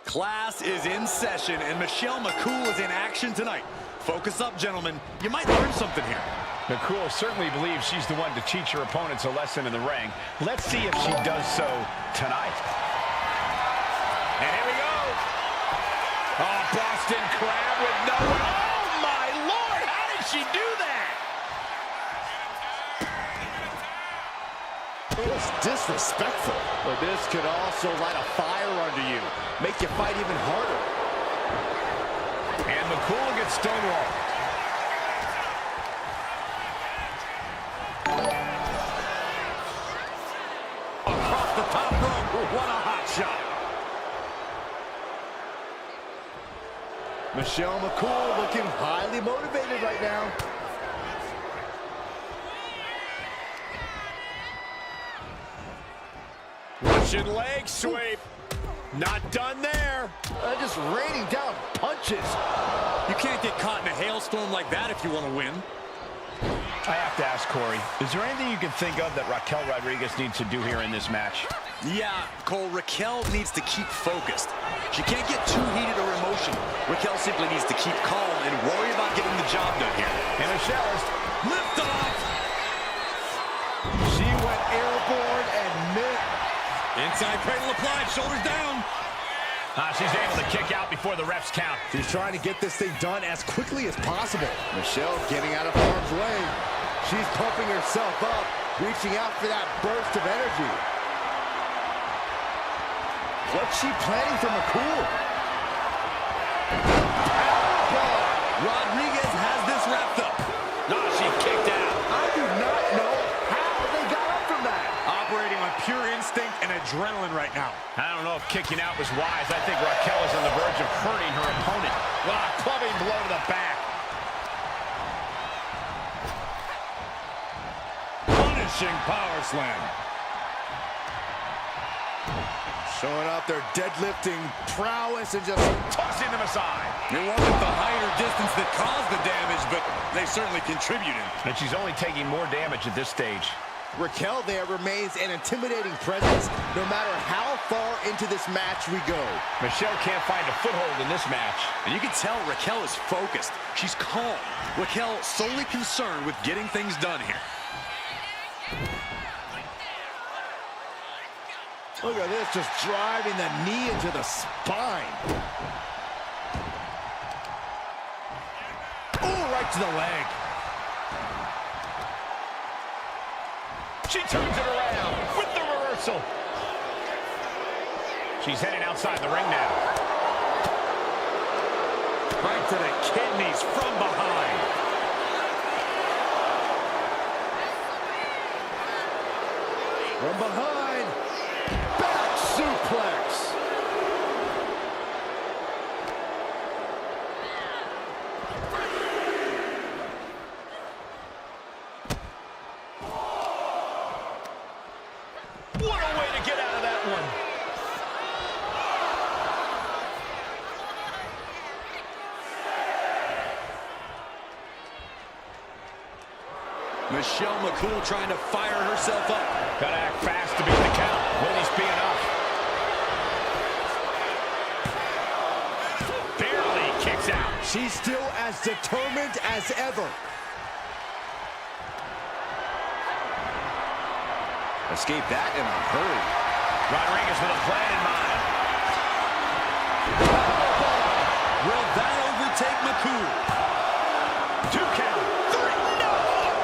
Class is in session, and Michelle McCool is in action tonight. Focus up, gentlemen. You might learn something here. McCool certainly believes she's the one to teach her opponents a lesson in the ring. Let's see if she does so tonight. And here we go. Oh, Boston Crab with no... Oh, my Lord! How did she do that? It was disrespectful. But this could also light a fire under you. Make you fight even harder. And McCool gets stonewalled. Across the top rope. What a hot shot. Michelle McCool looking highly motivated right now. Russian leg sweep. Not done there. Just raining down punches. You can't get caught in a hailstorm like that if you want to win. I have to ask Corey, is there anything you can think of that Raquel Rodriguez needs to do here in this match? Yeah, Cole, Raquel needs to keep focused. She can't get too heated or emotional. Raquel simply needs to keep calm and worry about getting the job done here. And Michelle's lift off. She went airborne and missed. Inside cradle applied, shoulders down. She's able to kick out before the refs count. She's trying to get this thing done as quickly as possible. Michelle getting out of harm's way. She's pumping herself up, reaching out for that burst of energy. What's she planning for McCool? Rodriguez has this wrapped up. She kicked out. I do not know how they got up from that. Operating on pure instinct and adrenaline right now. I don't know if kicking out was wise. I think Raquel is on the verge of hurting her opponent. Clubbing blow to the back. Punishing power slam. Showing off their deadlifting prowess and just tossing them aside. It wasn't the height or distance that caused the damage, but they certainly contributed. And she's only taking more damage at this stage. Raquel there remains an intimidating presence no matter how far into this match we go. Michelle can't find a foothold in this match. And you can tell Raquel is focused. She's calm. Raquel solely concerned with getting things done here. Look at this, just driving the knee into the spine. Oh, right to the leg. She turns it around with the reversal. She's heading outside the ring now. Right to the kidneys from behind. From behind. Back suplex. What a way to get out of that one. Michelle McCool trying to fire herself up. Gotta act fast to beat the count. Will this be enough? Barely kicks out. She's still as determined as ever. Escape that in a hurry. Rodriguez with a plan in mind. Will that overtake McCool? 2 count. 3. No!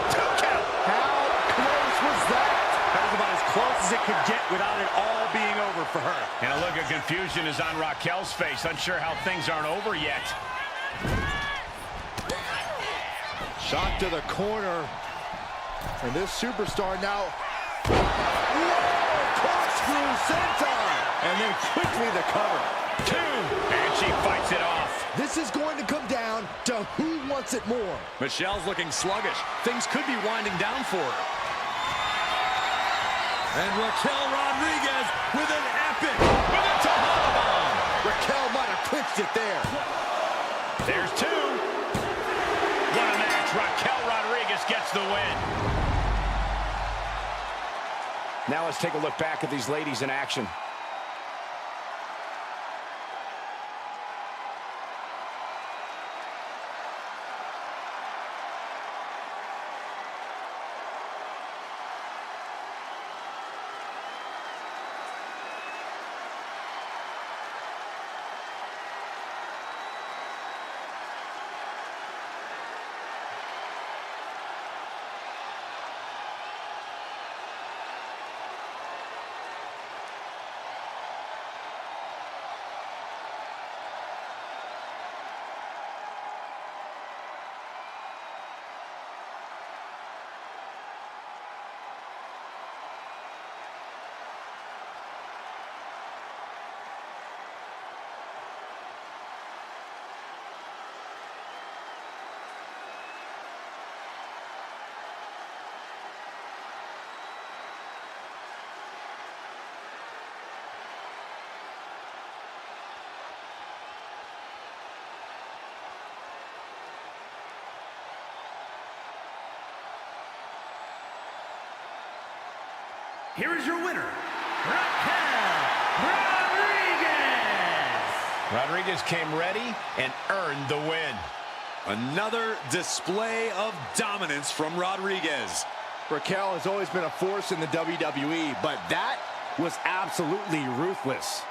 2 count. How close was that? That was about as close as it could get without it all being over for her. And a look of confusion is on Raquel's face, unsure how things aren't over yet. Shot to the corner. And this superstar now... Corkscrew senton! And then quickly the cover. 2. And she fights it off. This is going to come down to who wants it more. Michelle's looking sluggish. Things could be winding down for her. And Raquel Rodriguez with an epic, with a Tejana bomb. Raquel might have clinched it there. There's 2. What a match. Raquel Rodriguez gets the win. Now let's take a look back at these ladies in action. here is your winner, Raquel Rodriguez. Rodriguez came ready and earned the win. Another display of dominance from Rodriguez. Raquel has always been a force in the WWE, but that was absolutely ruthless.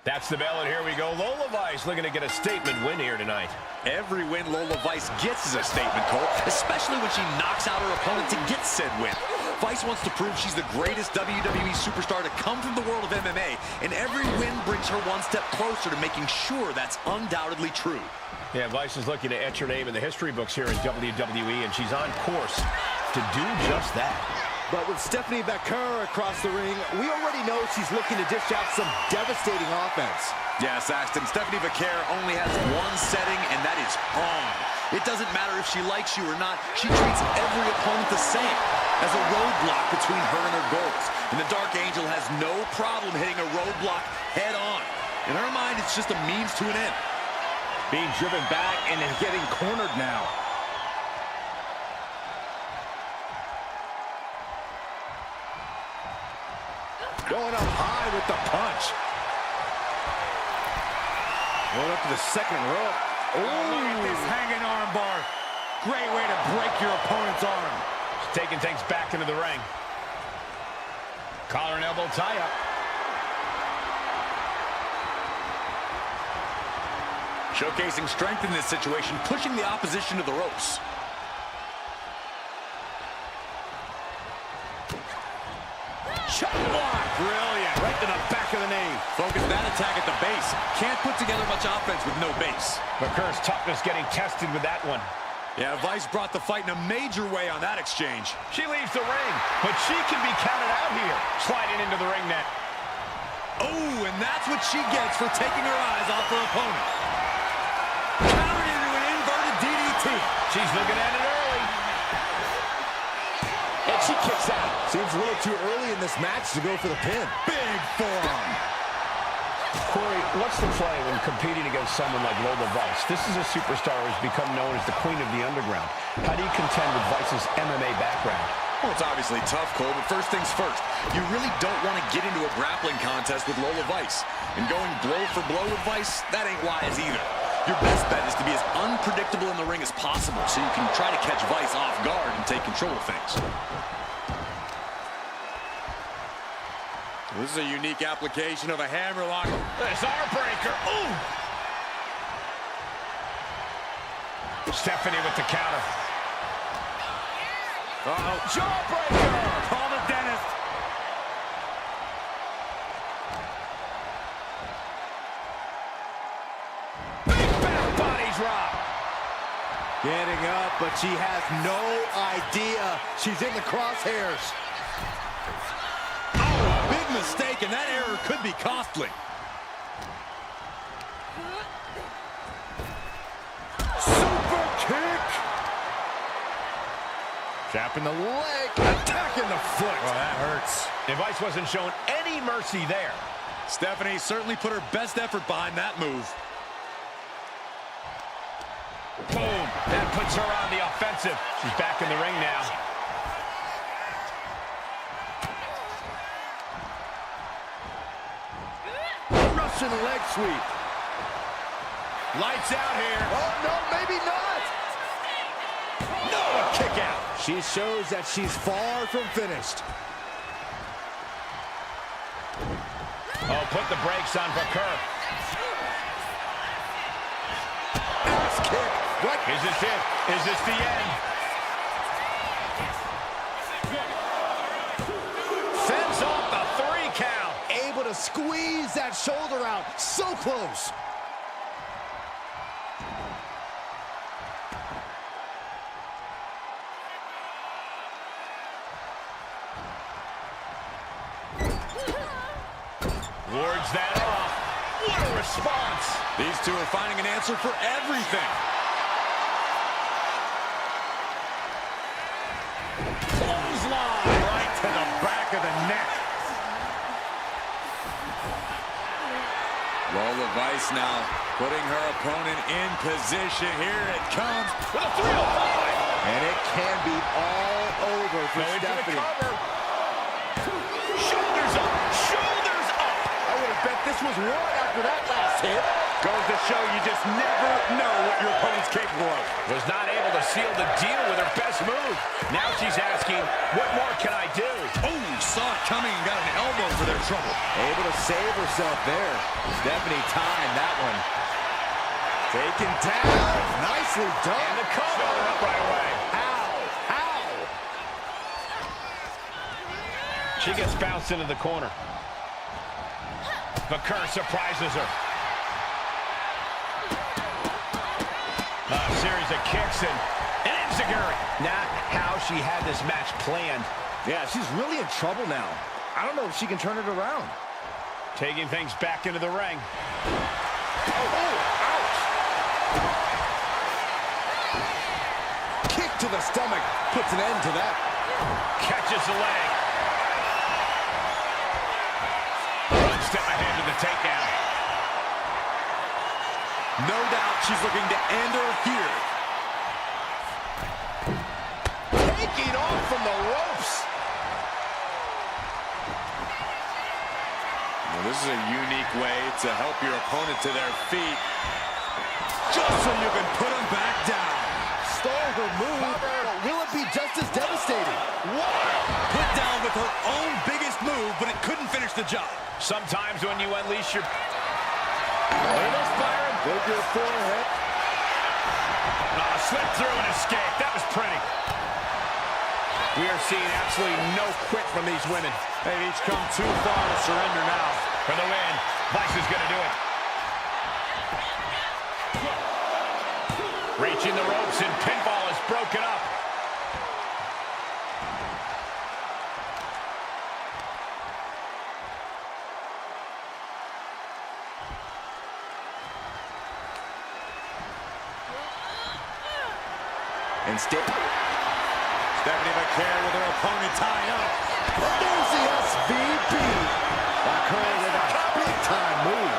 That's the bell, and here we go. Lola Vice looking to get a statement win here tonight. Every win Lola Vice gets is a statement, Cole, especially when she knocks out her opponent to get said win. Vice wants to prove she's the greatest WWE superstar to come from the world of MMA, and every win brings her one step closer to making sure that's undoubtedly true. Yeah, Vice is looking to etch her name in the history books here in WWE, and she's on course to do just that. But with Stephanie Becerra across the ring, we already know she's looking to dish out some devastating offense. Yes, Ashton, Stephanie Becerra only has one setting, and that is on. It doesn't matter if she likes you or not, she treats every opponent the same, as a roadblock between her and her goals. And the Dark Angel has no problem hitting a roadblock head on. In her mind, it's just a means to an end. Being driven back and getting cornered now. Going up high with the punch. Going up to the second rope. Oh, look at this hanging arm bar. Great way to break your opponent's arm. She's taking things back into the ring. Collar and elbow tie-up. Showcasing strength in this situation, pushing the opposition to the ropes. Shot block. Brilliant. Right to the back of the knee. Focus that attack at the base. Can't put together much offense with no base. Becerra's toughness getting tested with that one. Yeah, Vice brought the fight in a major way on that exchange. She leaves the ring, but she can be counted out here. Sliding into the ring net. Oh, and that's what she gets for taking her eyes off her opponent. Countered into an inverted DDT. She's looking at it early. And she kicks out. Seems a little too early in this match to go for the pin. Big forearm. Corey, what's the play when competing against someone like Lola Vice? This is a superstar who's become known as the queen of the underground. How do you contend with Vice's MMA background? Well, it's obviously tough, Cole, but first things first. You really don't want to get into a grappling contest with Lola Vice. And going blow for blow with Vice, that ain't wise either. Your best bet is to be as unpredictable in the ring as possible so you can try to catch Vice off guard and take control of things. This is a unique application of a hammerlock. This Heartbreaker. Ooh! Stephanie with the counter. Uh-oh. Jawbreaker! Call the dentist. Big back body drop. Getting up, but she has no idea she's in the crosshairs. Oh, big mistake, and that error could be costly. Super kick. Trapping the leg, attacking the foot. Oh, that hurts. And Vice wasn't shown any mercy there. Stephanie certainly put her best effort behind that move. Boom. That puts her on the offensive. She's back in the ring now. Russian leg sweep. Lights out here. Oh, no, maybe not. No, a kick out. She shows that she's far from finished. Oh, put the brakes on Bakur. Ass kick. What? Is this it? Is this the end? Fends off the 3 count. Able to squeeze that shoulder out. So close. Wards that off. What a response. These two are finding an answer for everything. Clothesline. Right to the back of the neck. Lola Vice now putting her opponent in position. Here it comes. With a 305. And it can be all over for Going to the Stephanie. cover. Shoulders up. Shoulders up. I would have bet this was one after that last hit. Goes to show you just never know what your opponent's capable of. Was not able to seal the deal with her best move. Now she's asking, what more can I do? Oh, saw it coming and got an elbow for their trouble. Able to save herself there. Stephanie timed that one. Taken down. Nicely done. And the cover. Showed her up right away. How? She gets bounced into the corner. Bakur surprises her. A series of kicks and an enziguri. Not how she had this match planned. Yeah, she's really in trouble now. I don't know if she can turn it around. Taking things back into the ring. Ouch! Kick to the stomach puts an end to that. Catches the leg. One step ahead to the takedown. No doubt she's looking to end her here. Taking off from the ropes. Well, this is a unique way to help your opponent to their feet. Just so you can put them back down. Stole her move, but will it be just as devastating? Wow! Put down with her own biggest move, but it couldn't finish the job. Sometimes when you unleash your... Look at this, Byron. With your forehead. Slip through and escape. That was pretty. We are seeing absolutely no quit from these women. They've each come too far to surrender now. For the win, Vice is going to do it. Reaching the ropes and pinfall is broken up. And Stephanie Baker with her opponent tied up. There's the SVP. Curry with a big-time move.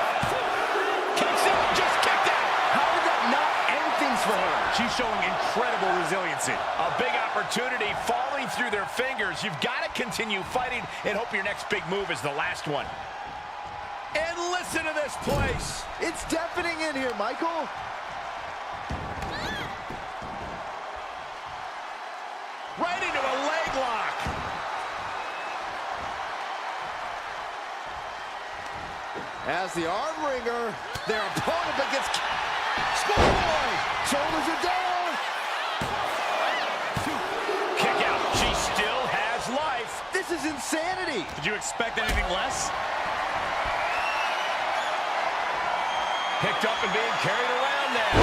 Kicks out, just kicked out. How did that not end things for her? She's showing incredible resiliency. A big opportunity falling through their fingers. You've got to continue fighting and hope your next big move is the last one. And listen to this place. It's deafening in here, Michael. Right into a leg lock. As the arm wringer, their opponent begins. Schoolboy! Shoulders are down! Kick out. She still has life. This is insanity! Did you expect anything less? Picked up and being carried around now.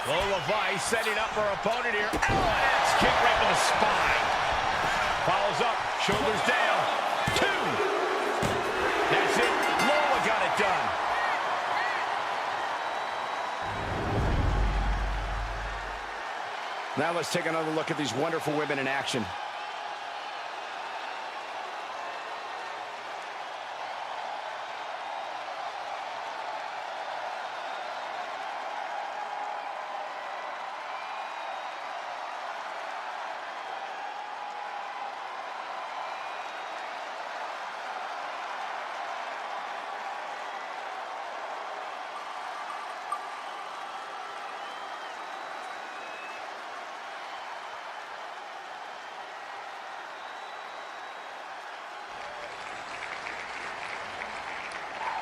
Lola Vice setting up her opponent here. LAX kick right to the spine. Follows up, shoulders down. 2. That's it. Lola got it done. Now let's take another look at these wonderful women in action.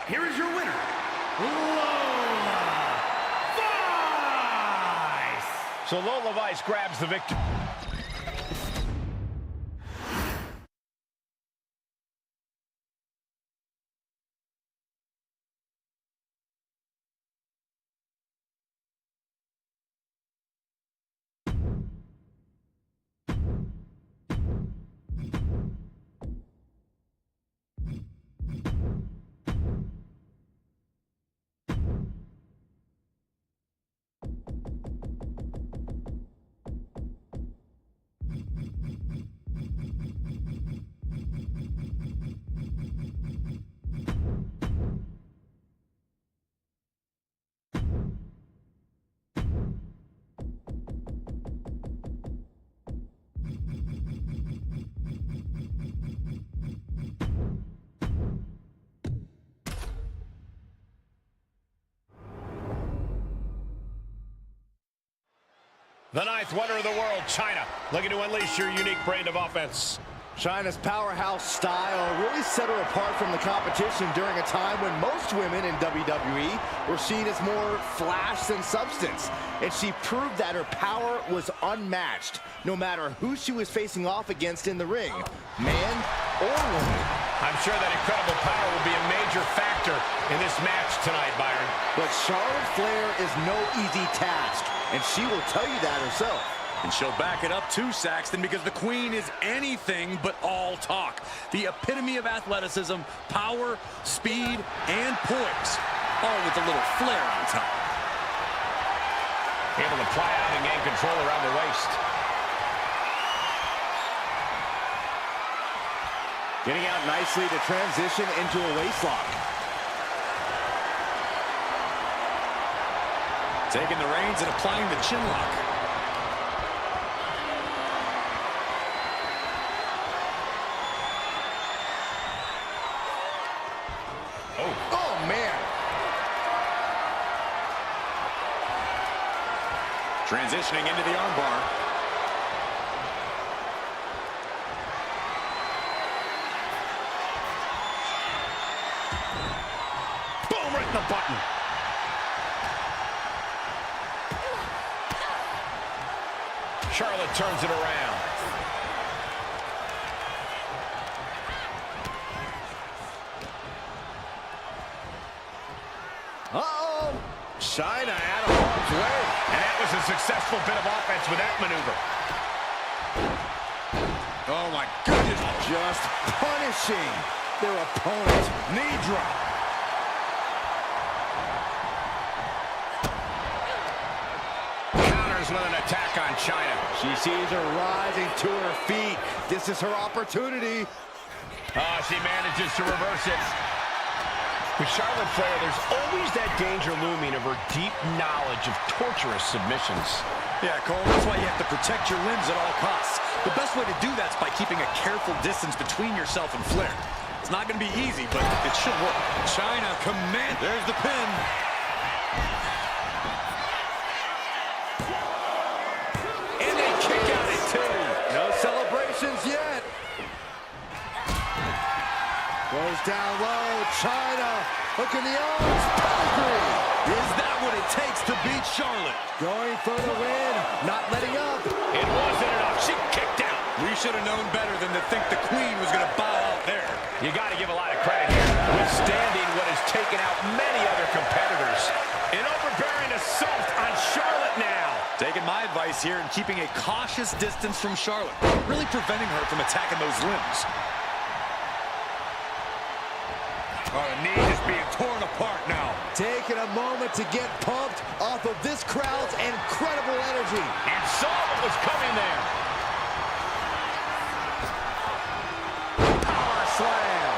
Here is your winner, Lola Vice. So Lola Vice grabs the victory. The 9th wonder of the world, Chyna, looking to unleash your unique brand of offense. Chyna's powerhouse style really set her apart from the competition during a time when most women in WWE were seen as more flash than substance. And she proved that her power was unmatched, no matter who she was facing off against in the ring, man or woman. I'm sure that incredible power will be a major factor in this match tonight, Byron. But Charlotte Flair is no easy task, and she will tell you that herself. And she'll back it up too, Saxton, because the Queen is anything but all talk. The epitome of athleticism, power, speed, and poise, all with a little flair on top. Able to pry out and gain control around the waist. Getting out nicely to transition into a waistlock. Taking the reins and applying the chin lock. Oh, man. Transitioning into the armbar. Boom, right in the button. Charlotte turns it around. Uh-oh. Chyna out of harm's way. And that was a successful bit of offense with that maneuver. Oh, my goodness. Just punishing their opponent. Knee drop. Counters goes with an attack on Chyna. She sees her rising to her feet. This is her opportunity. Oh, she manages to reverse it. With Charlotte Flair, there's always that danger looming of her deep knowledge of torturous submissions. Yeah, Cole, that's why you have to protect your limbs at all costs. The best way to do that is by keeping a careful distance between yourself and Flair. It's not going to be easy, but it should work. Chyna command. There's the pin. And they kick out at two. No celebrations yet. Goes down low. Chyna. Look in the arms. Pedigree. Is that what it takes to beat Charlotte? Going for the win. Not letting up. It wasn't enough. She kicked out. We should have known better than to think the Queen was going to bow out there. You got to give a lot of credit here. Withstanding what has taken out many other competitors. An overbearing assault on Charlotte now. Taking my advice here and keeping a cautious distance from Charlotte. Really preventing her from attacking those limbs. Oh, the knee is being torn apart now. Taking a moment to get pumped off of this crowd's incredible energy. And saw what was coming there. Power slam.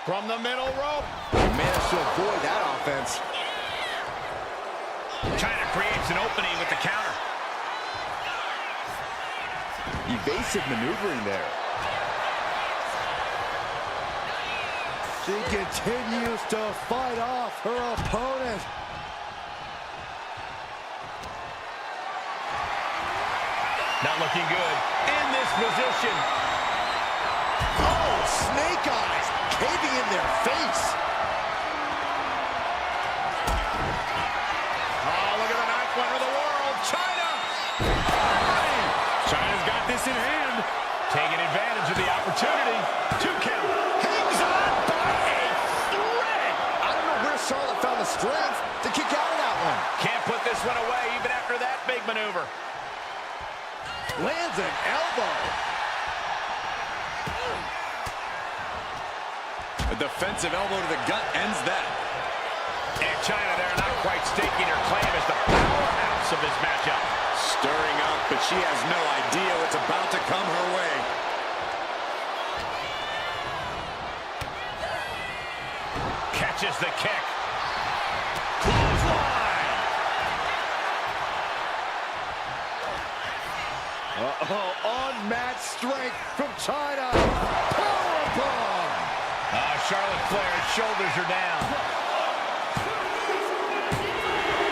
From the middle rope. Managed to avoid that offense. Chyna creates an opening with the counter. Evasive maneuvering there. She continues to fight off her opponent. Not looking good in this position. Oh, snake eyes caving in their face. Oh, look at the ninth wonder of the world. Chyna. Chyna's got this in hand. Taking advantage of the opportunity. 2 count. Hangs on by a thread. I don't know where Charlotte found the strength to kick out of that one. Can't put this one away even after that big maneuver. Lands an elbow. A defensive elbow to the gut ends that. And Chyna there not quite staking her claim as the powerhouse of this matchup. Stirring up, but she has no idea what's about to come her way. Catches the kick. Clothesline. Unmatched strength from Chyna. Powerbomb. Charlotte Flair's shoulders are down.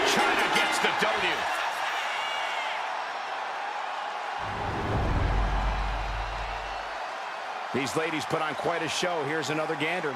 Chyna gets the W. These ladies put on quite a show. Here's another gander.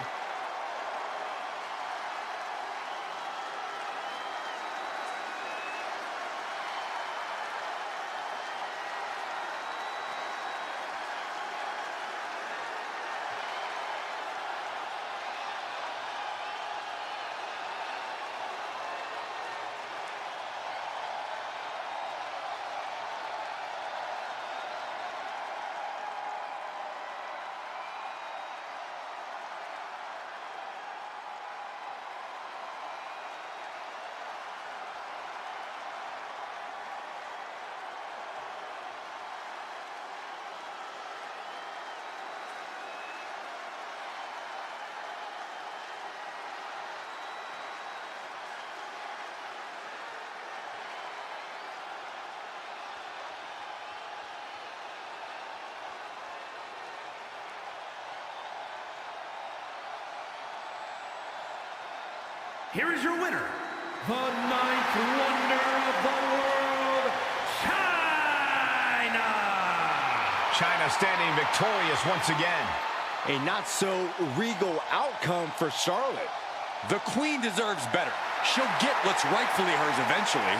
Here is your winner, the ninth wonder of the world, Chyna! Chyna standing victorious once again. A not-so-regal outcome for Charlotte. The Queen deserves better. She'll get what's rightfully hers eventually.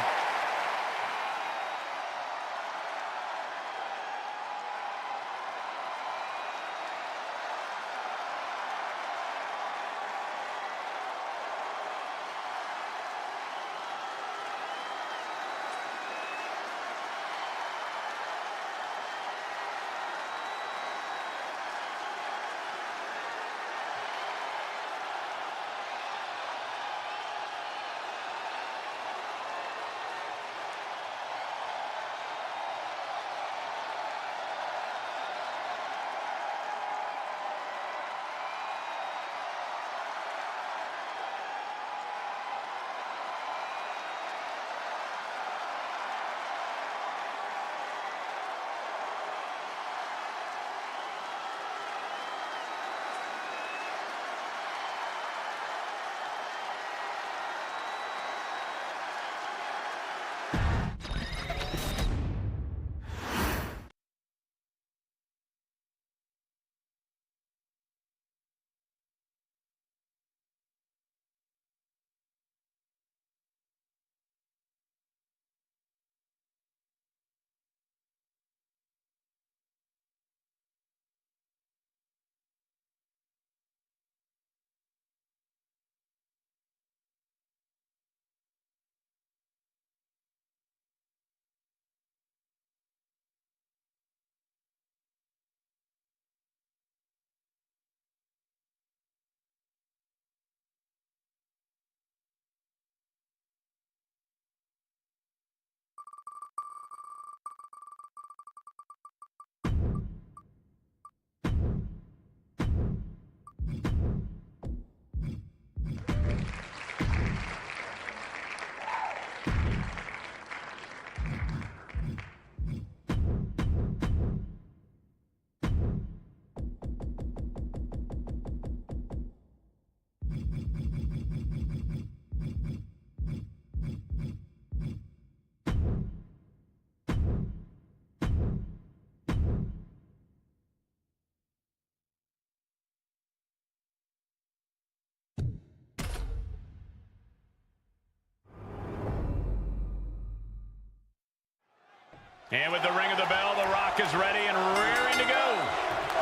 And with the ring of the bell, The Rock is ready and raring to go.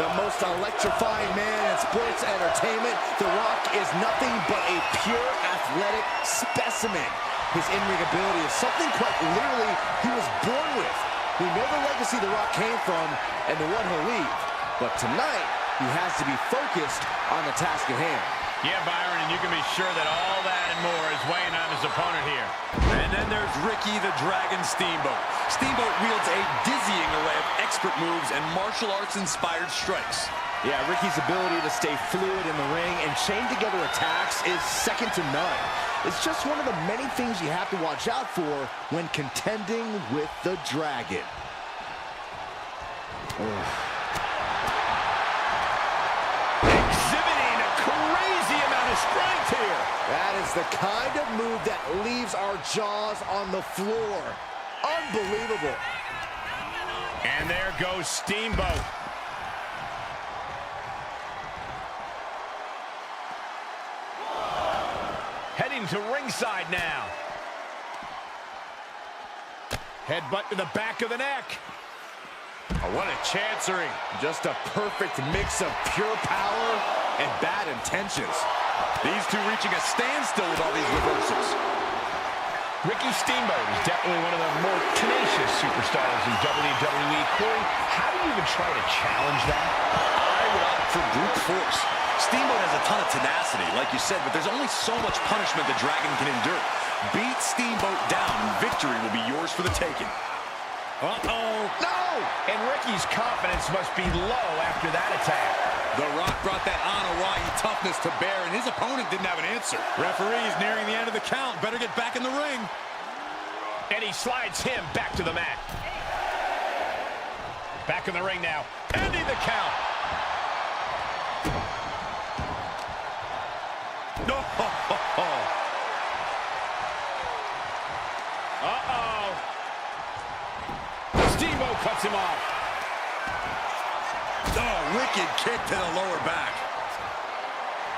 The most electrifying man in sports entertainment, The Rock is nothing but a pure athletic specimen. His in-ring ability is something quite literally he was born with. We know the legacy The Rock came from and the one he'll leave. But tonight, he has to be focused on the task at hand. Yeah, Byron, and you can be sure that all that and more is weighing on his opponent here. And then there's Ricky the Dragon Steamboat. Steamboat wields a dizzying array of expert moves and martial arts-inspired strikes. Yeah, Ricky's ability to stay fluid in the ring and chain together attacks is second to none. It's just one of the many things you have to watch out for when contending with the Dragon. Exhibiting a crazy amount of strength here. That is the kind of move that leaves our jaws on the floor. Unbelievable. And there goes Steamboat. Heading to ringside now. Headbutt to the back of the neck. Oh, what a chancery. Just a perfect mix of pure power and bad intentions. These two reaching a standstill with all these reversals. Ricky Steamboat is definitely one of the more tenacious superstars in WWE. Corey, how do you even try to challenge that? I would opt for brute force. Steamboat has a ton of tenacity, like you said, but there's only so much punishment the Dragon can endure. Beat Steamboat down, and victory will be yours for the taking. Uh-oh. No! And Ricky's confidence must be low after that attack. The Rock brought that Anoa'i toughness to bear, and his opponent didn't have an answer. Referee's nearing the end of the count. Better get back in the ring. And he slides him back to the mat. Back in the ring now. Ending the count. No! Uh-oh. Steamboat cuts him off. Oh, wicked kick to the lower back.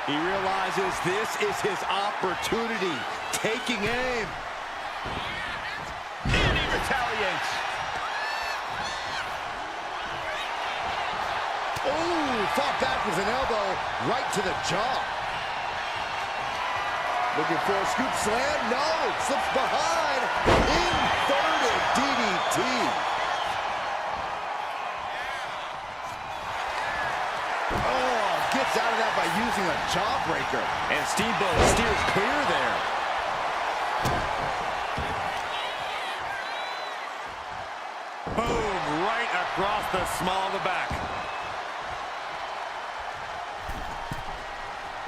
He realizes this is his opportunity. Taking aim. And he retaliates. Oh, fought back with an elbow right to the jaw. Looking for a scoop slam. No, slips behind. Inverted DDT. Oh, gets out of that by using a jawbreaker. And Steamboat steers clear there. Boom, right across the small of the back.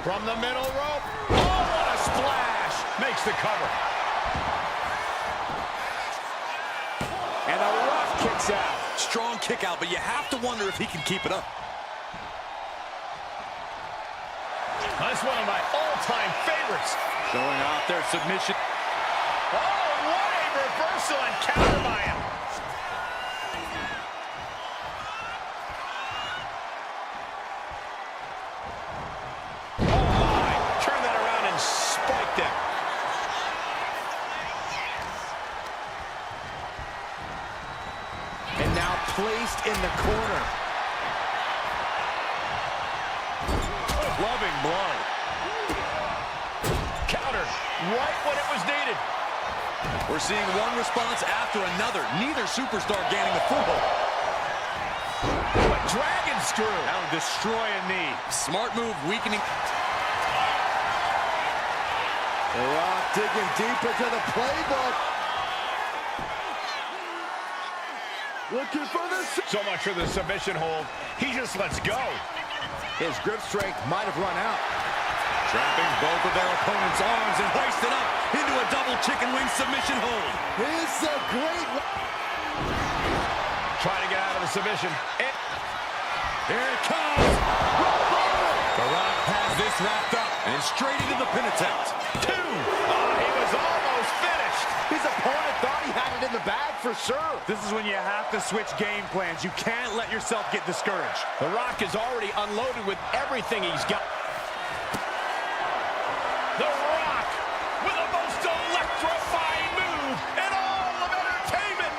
From the middle rope. Oh, what a splash. Makes the cover. And The Rock kicks out. Strong kick out, but you have to wonder if he can keep it up. That's one of my all-time favorites. Showing off their submission. Oh, what a reversal and counter by him. Oh, my. Turn that around and spike them. And now placed in the corner. Loving blow. Countered right when it was needed. We're seeing one response after another. Neither superstar gaining a foothold. A dragon screw. That'll destroy a knee. Smart move, weakening. The Rock digging deep into the playbook. Looking for this. So much for the submission hold. He just lets go. His grip strength might have run out. Trapping both of their opponent's arms and hoisted up into a double chicken wing submission hold. It's a great. Trying to get out of the submission. And Here it comes. The Rock has this wrapped up and straight into the pin attempt. two. Oh, he was almost finished. His opponent thought he had it in the bag for sure. This is when you have to switch game plans. You can't let yourself get discouraged. The Rock is already unloaded with everything he's got. The Rock with the most electrifying move in all of entertainment.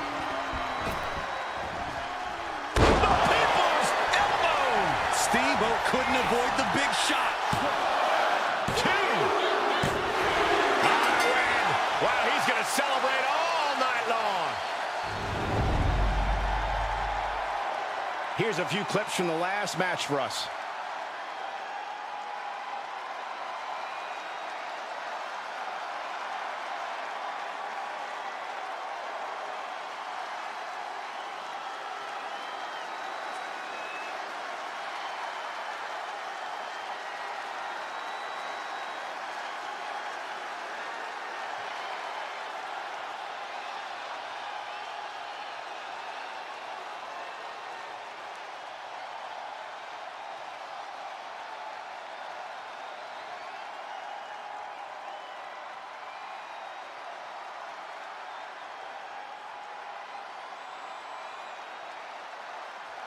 couldn't avoid the big shot. 2. Wow, he's going to celebrate all night long. Here's a few clips from the last match for us.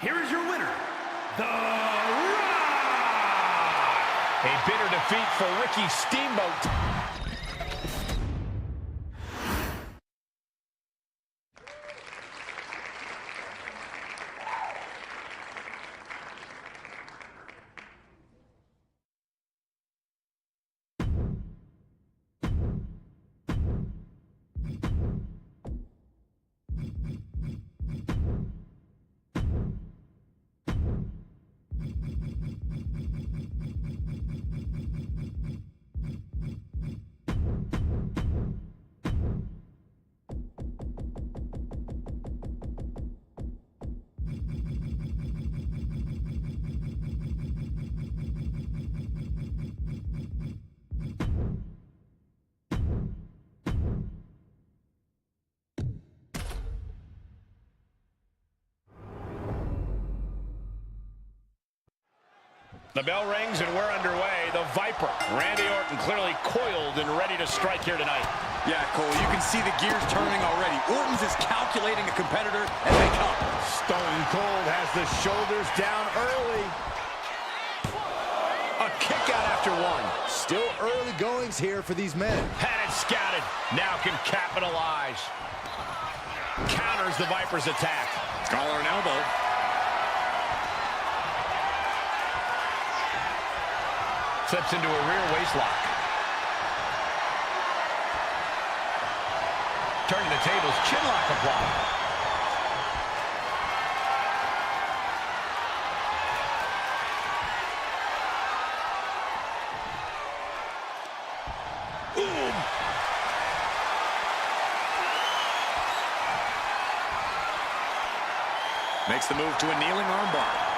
Here is your winner, The Rock! A bitter defeat for Ricky Steamboat. The bell rings and we're underway. The Viper, Randy Orton, clearly coiled and ready to strike here tonight. Yeah, Cole, you can see the gears turning already. Orton's is calculating a competitor as they come. Stone Cold has the shoulders down early. A kick out after one. Still early goings here for these men. Had it scouted. Now can capitalize. Counters the Viper's attack. Collar and elbow. Slips into a rear waist lock. Turning the tables, chin lock applied. Boom. Makes the move to a kneeling armbar.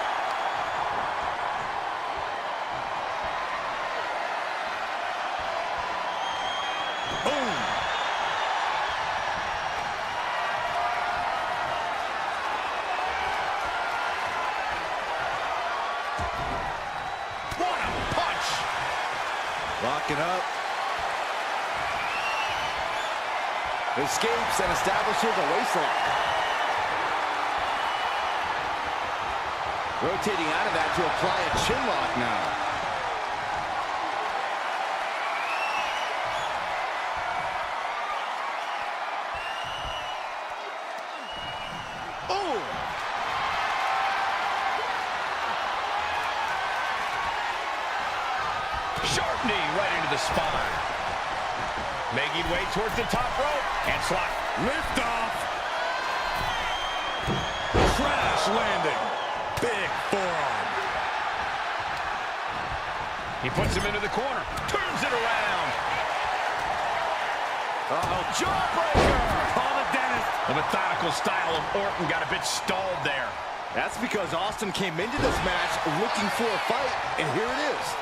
Locking up. Escapes and establishes a waistlock. Rotating out of that to apply a chin lock now. Oh! Sharp knee right into the spine. Making way towards the top rope. And slot. Lift off. Crash landing. Big forearm. He puts him into the corner. Turns it around. Uh-oh, jawbreaker! Call it Dennis. The methodical style of Orton got a bit stalled there. That's because Austin came into this match looking for a fight, and here it is.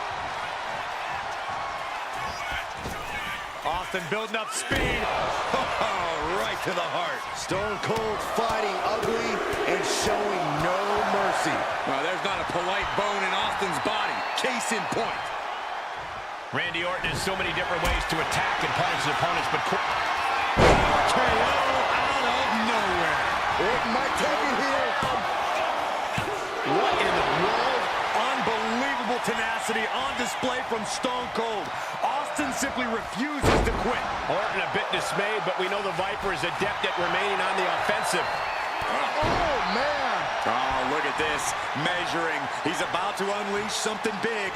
Austin building up speed. Oh, right to the heart. Stone Cold fighting ugly and showing no mercy. Well, there's not a polite bone in Austin's body. Case in point. Randy Orton has so many different ways to attack and punish his opponents, but KO out of nowhere. Orton might take it here. What in the world? Unbelievable tenacity on display from Stone Cold. Austin simply refuses to quit. Orton a bit dismayed, but we know the Viper is adept at remaining on the offensive. Oh, man. Oh, look look at this. Measuring. He's about to unleash something big.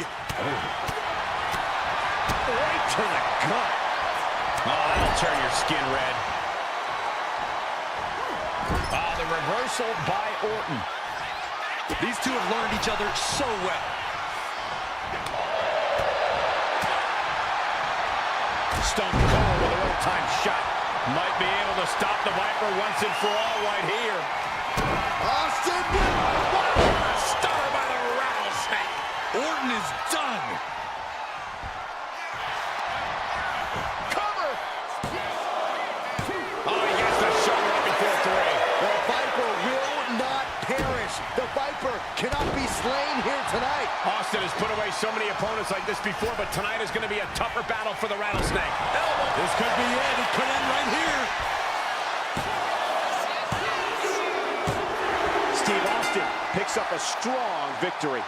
Right to the gut. Oh, that'll turn your skin red. The reversal by Orton. These two have learned each other so well. Stone Cold with a well-timed shot. Might be able to stop the Viper once and for all right here. Austin, Stunner by the rattlesnake. Orton is done. cover. Oh, he gets the shoulder up before three. The Viper will not perish. The Viper cannot be slain here tonight. Austin has put away so many opponents like this before, but tonight is going to be a tougher battle for the rattlesnake. This could be it. It could end right here. Steve Austin picks up a strong victory.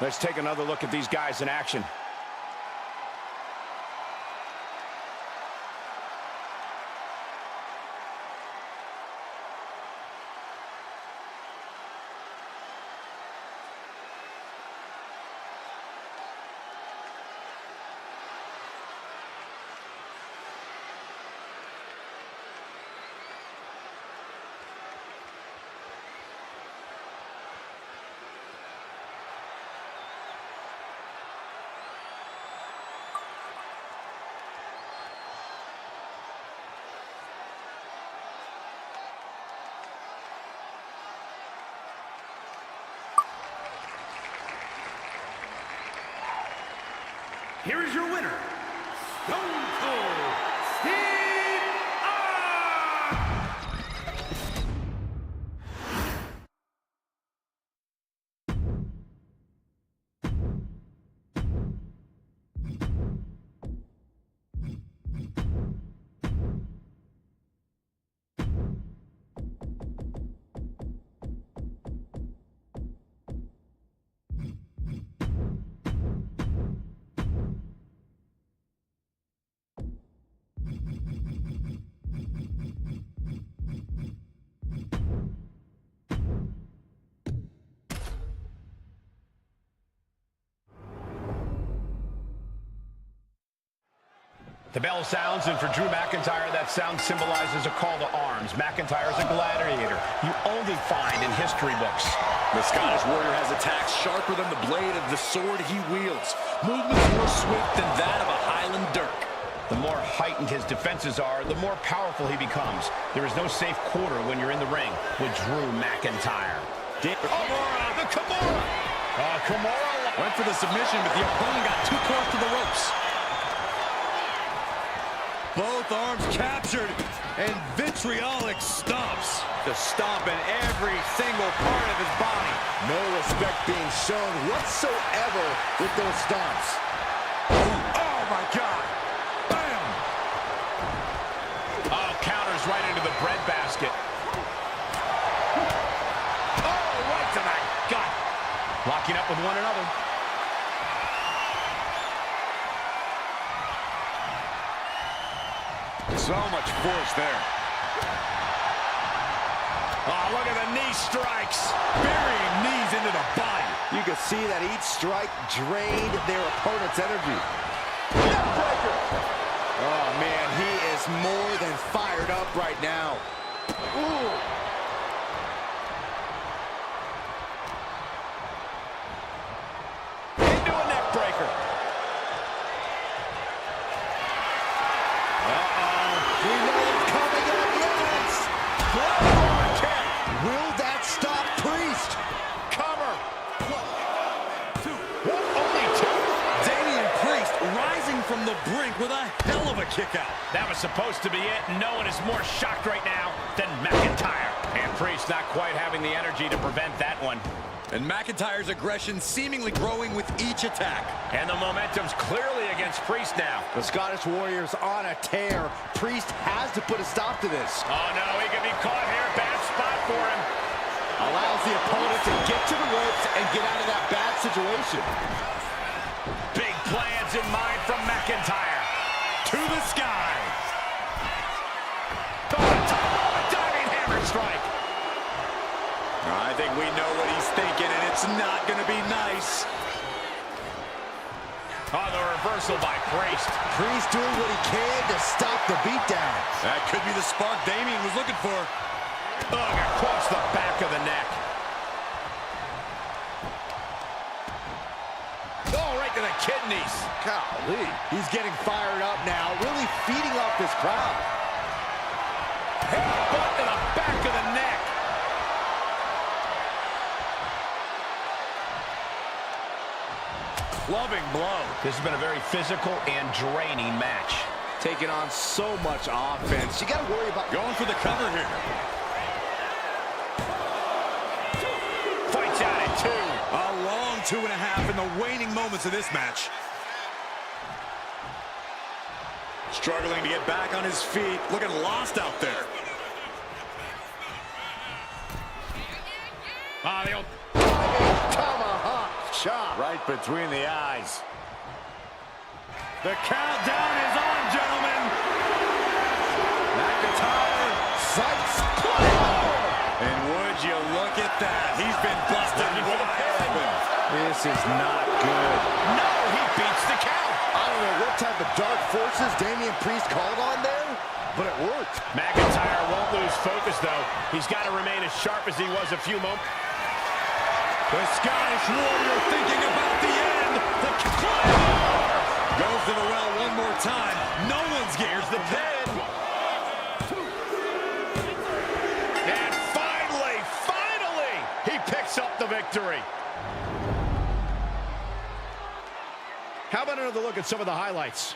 Let's take another look at these guys in action. Here is your winner, Stone Cold Steve Austin! The bell sounds, and for Drew McIntyre, that sound symbolizes a call to arms. McIntyre is a gladiator you only find in history books. The Scottish Warrior has attacks sharper than the blade of the sword he wields. Movements more swift than that of a Highland Dirk. The more heightened his defenses are, the more powerful he becomes. There is no safe quarter when you're in the ring with Drew McIntyre. Kimura, the Kimura! Kimura Went for the submission, but the opponent got too close to the ropes. Both arms captured, and vitriolic stomps. The stomp in every single part of his body. No respect being shown whatsoever with those stomps. Oh my God! Bam! Oh, counters right into the breadbasket. Oh, right to the gut. Locking up with one another. So much force there. Oh, look at the knee strikes. Burying knees into the body. You can see that each strike drained their opponent's energy. Neckbreaker! Oh, man, he is more than fired up right now. Ooh. Into a neckbreaker. We know it's coming up next. Bloodborne kick. Will that stop Priest? Cover. Only two. Damian Priest rising from the brink with a hell of a kick out. That was supposed to be it. No one is more shocked right now than McIntyre. And Priest not quite having the energy to prevent that one. And McIntyre's aggression seemingly growing with each attack. And the momentum's clearly against Priest now. The Scottish Warrior's on a tear. Priest has to put a stop to this. Oh, no, he could be caught here. Bad spot for him. Allows the opponent to get to the ropes and get out of that bad situation. Big plans in mind from McIntyre. To the sky. Oh, strike. I think we know what he's thinking, and it's not going to be nice. Oh, the reversal by Priest. Priest doing what he can to stop the beatdown. That could be the spark Damian was looking for. Ugh, across the back of the neck. Oh, right to the kidneys. Golly. He's getting fired up now, really feeding off this crowd. Headbutt to the back of the neck. Loving blow. This has been a very physical and draining match. Taking on so much offense. You got to worry about Going for the cover here. Fights out at 2. A long 2.5 in the waning moments of this match. Struggling to get back on his feet. Looking lost out there. The old tomahawk chop. right between the eyes. The countdown is on, gentlemen. McIntyre sights. And would you look at that? He's been busted wide open. This is not good. No, he beats the count. I don't know what type of dark forces Damian Priest called on there, but it worked. McIntyre won't lose focus, though. He's got to remain as sharp as he was a few moments. The Scottish Warrior thinking about the end. The Claymore goes to the well one more time. No one's getting the pin. And finally, he picks up the victory. How about another look at some of the highlights?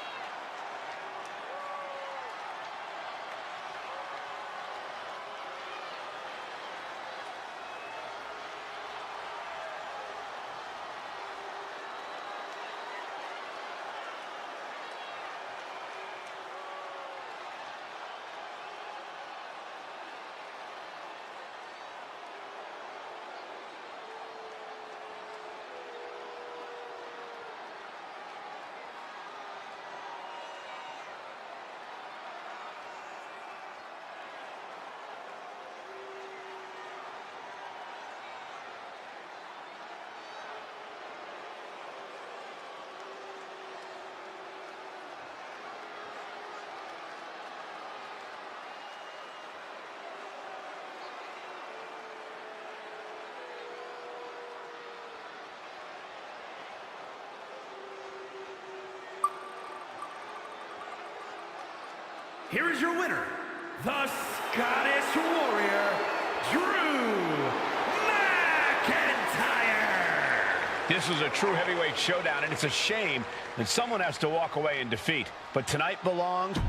Here is your winner, the Scottish Warrior, Drew McIntyre. This was a true heavyweight showdown, and it's a shame that someone has to walk away in defeat. But tonight belonged...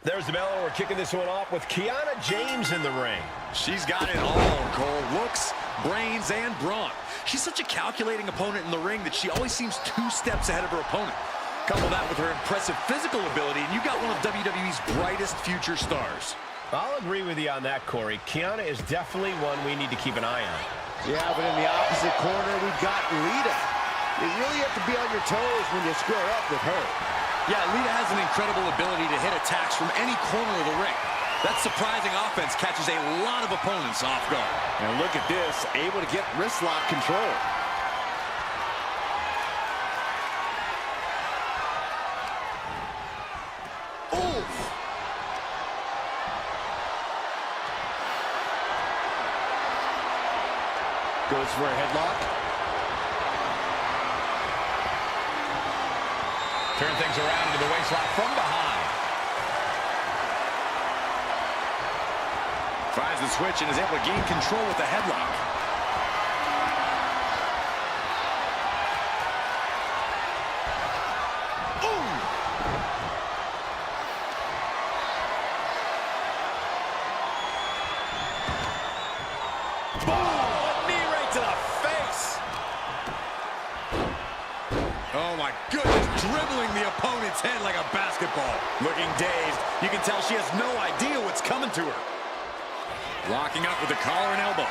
There's the bell. We're kicking this one off with Kiana James in the ring. She's got it all, Cole. Looks, brains, and brawn. She's such a calculating opponent in the ring that she always seems 2 steps ahead of her opponent. Couple that with her impressive physical ability, and you got one of WWE's brightest future stars. I'll agree with you on that, Corey. Kiana is definitely one we need to keep an eye on. Yeah, but in the opposite corner, we've got Lita. You really have to be on your toes when you square up with her. Yeah, Lita has an incredible ability to hit attacks from any corner of the ring. That surprising offense catches a lot of opponents off guard. And look at this, able to get wrist lock control. Oof! Goes for a headlock. Turn things around into the waistlock from behind. Finds the switch and is able to gain control with the headlock. Oh my goodness, dribbling the opponent's head like a basketball. Looking dazed, you can tell she has no idea what's coming to her. Locking up with the collar and elbow.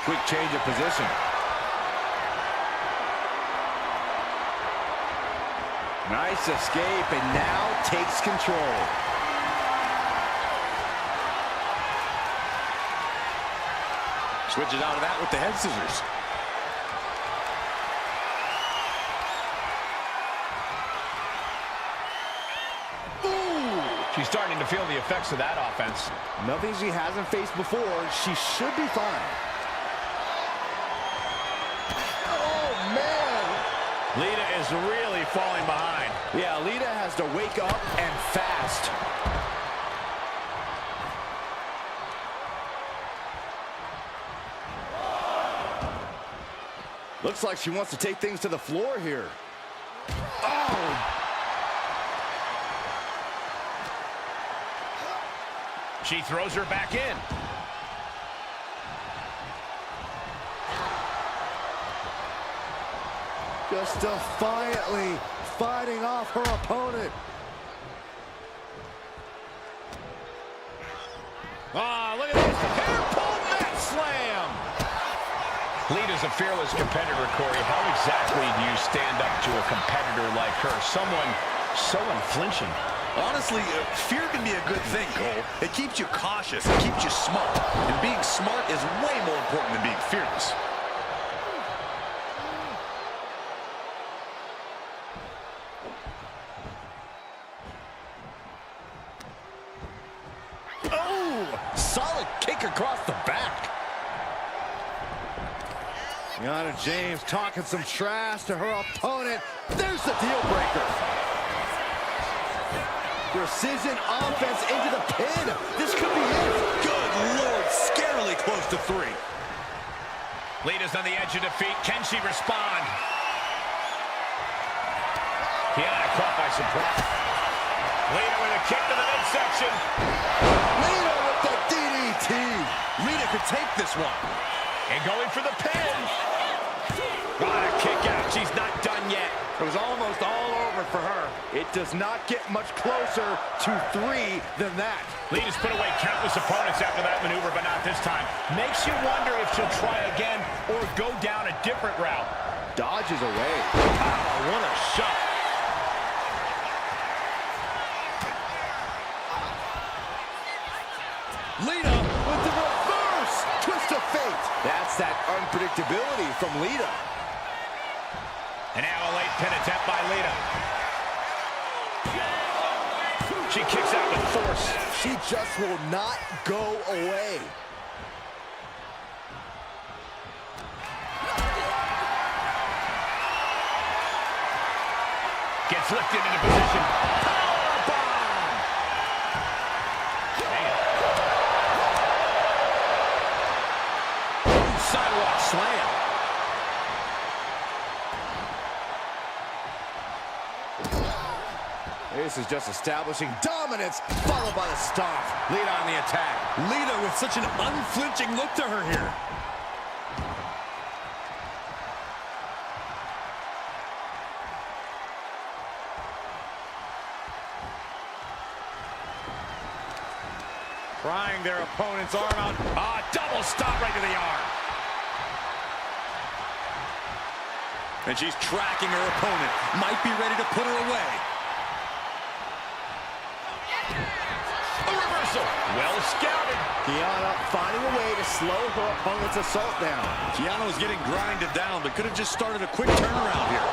Quick change of position. Nice escape, and now takes control. Switches out of that with the head scissors. She's starting to feel the effects of that offense. Nothing she hasn't faced before. She should be fine. Oh, man. Lita is really falling behind. Yeah, Lita has to wake up and fast. Looks like she wants to take things to the floor here. Oh! She throws her back in. Just defiantly fighting off her opponent. Ah, look at this. Hair pull mat slam. Lita's a fearless competitor, Corey. How exactly do you stand up to a competitor like her? Someone so unflinching. Honestly, fear can be a good thing, Cole. It keeps you cautious, it keeps you smart. And being smart is way more important than being fearless. Oh! Solid kick across the back. Kiana James talking some trash to her opponent. There's the deal breaker. Precision offense into the pin. This could be it. Good Lord, scarily close to 3. Lita's on the edge of defeat. Can she respond? Kiana caught by surprise. Lita with a kick to the midsection. Lita with the DDT. Lita could take this one. And going for the pin. What a kick out. She's not done yet. It was almost all over for her. It does not get much closer to 3 than that. Lita's put away countless opponents after that maneuver, but not this time. Makes you wonder if she'll try again or go down a different route. Dodges away. Wow, what a shot. Lita with the reverse twist of fate. That's that unpredictability from Lita. And now a late pin attempt by Lita. She kicks out with force. She just will not go away. Gets lifted into position. Powerbomb! Sidewalk slam. This is just establishing dominance, followed by the stomp. Lita on the attack. Lita with such an unflinching look to her here. Prying their opponent's arm out. Ah, double stop right to the arm. And she's tracking her opponent. Might be ready to put her away. A reversal. Well scouted. Kiana finding a way to slow her opponent's assault down. Kiana was getting grinded down, but could have just started a quick turnaround here.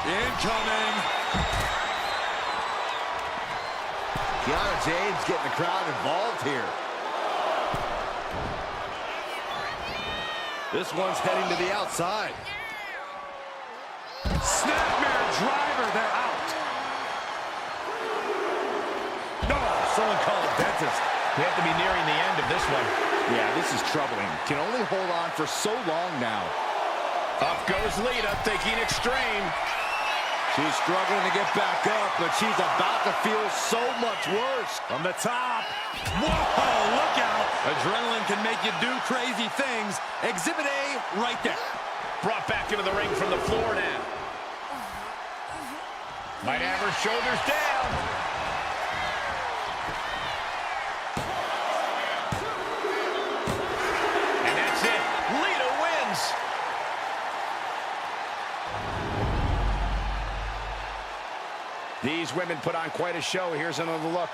Incoming. Kiana James getting the crowd involved here. This one's heading to the outside. Snapmare drop. dentist. We have to be nearing the end of this one. Yeah, this is troubling. Can only hold on for so long now. Up goes Lita, thinking extreme. She's struggling to get back up, but she's about to feel so much worse. From the top. Whoa, look out. Adrenaline can make you do crazy things. Exhibit A right there. Brought back into the ring from the floor now. Might have her shoulders down. And that's it. Lita wins. These women put on quite a show. Here's another look.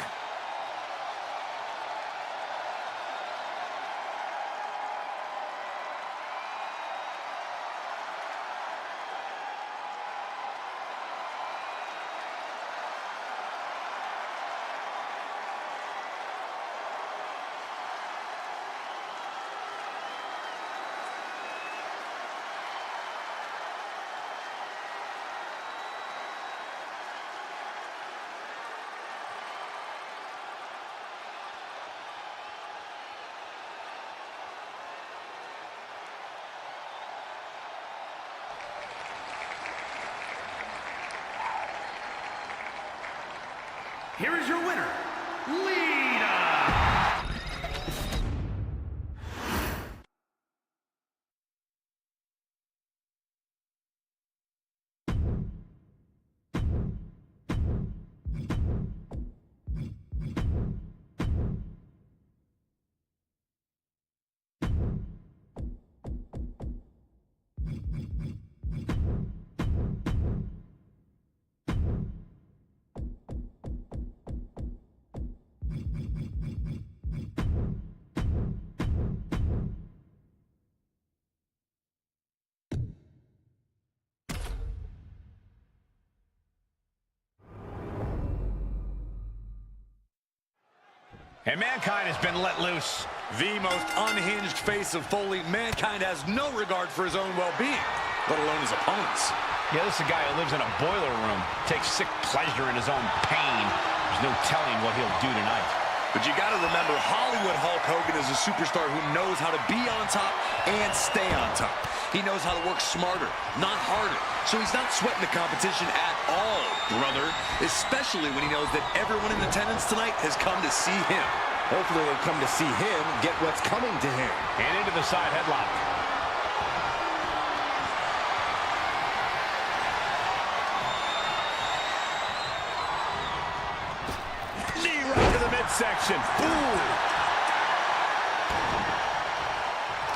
Here is your winner, Lita. And Mankind has been let loose. The most unhinged face of Foley. Mankind has no regard for his own well-being, let alone his opponents. Yeah, this is a guy who lives in a boiler room, takes sick pleasure in his own pain. There's no telling what he'll do tonight. But you got to remember, Hollywood Hulk Hogan is a superstar who knows how to be on top and stay on top. He knows how to work smarter, not harder. So he's not sweating the competition at all, brother. Especially when he knows that everyone in attendance tonight has come to see him. Hopefully they'll come to see him get what's coming to him. And into the side headlock. Knee right to the midsection. Ooh.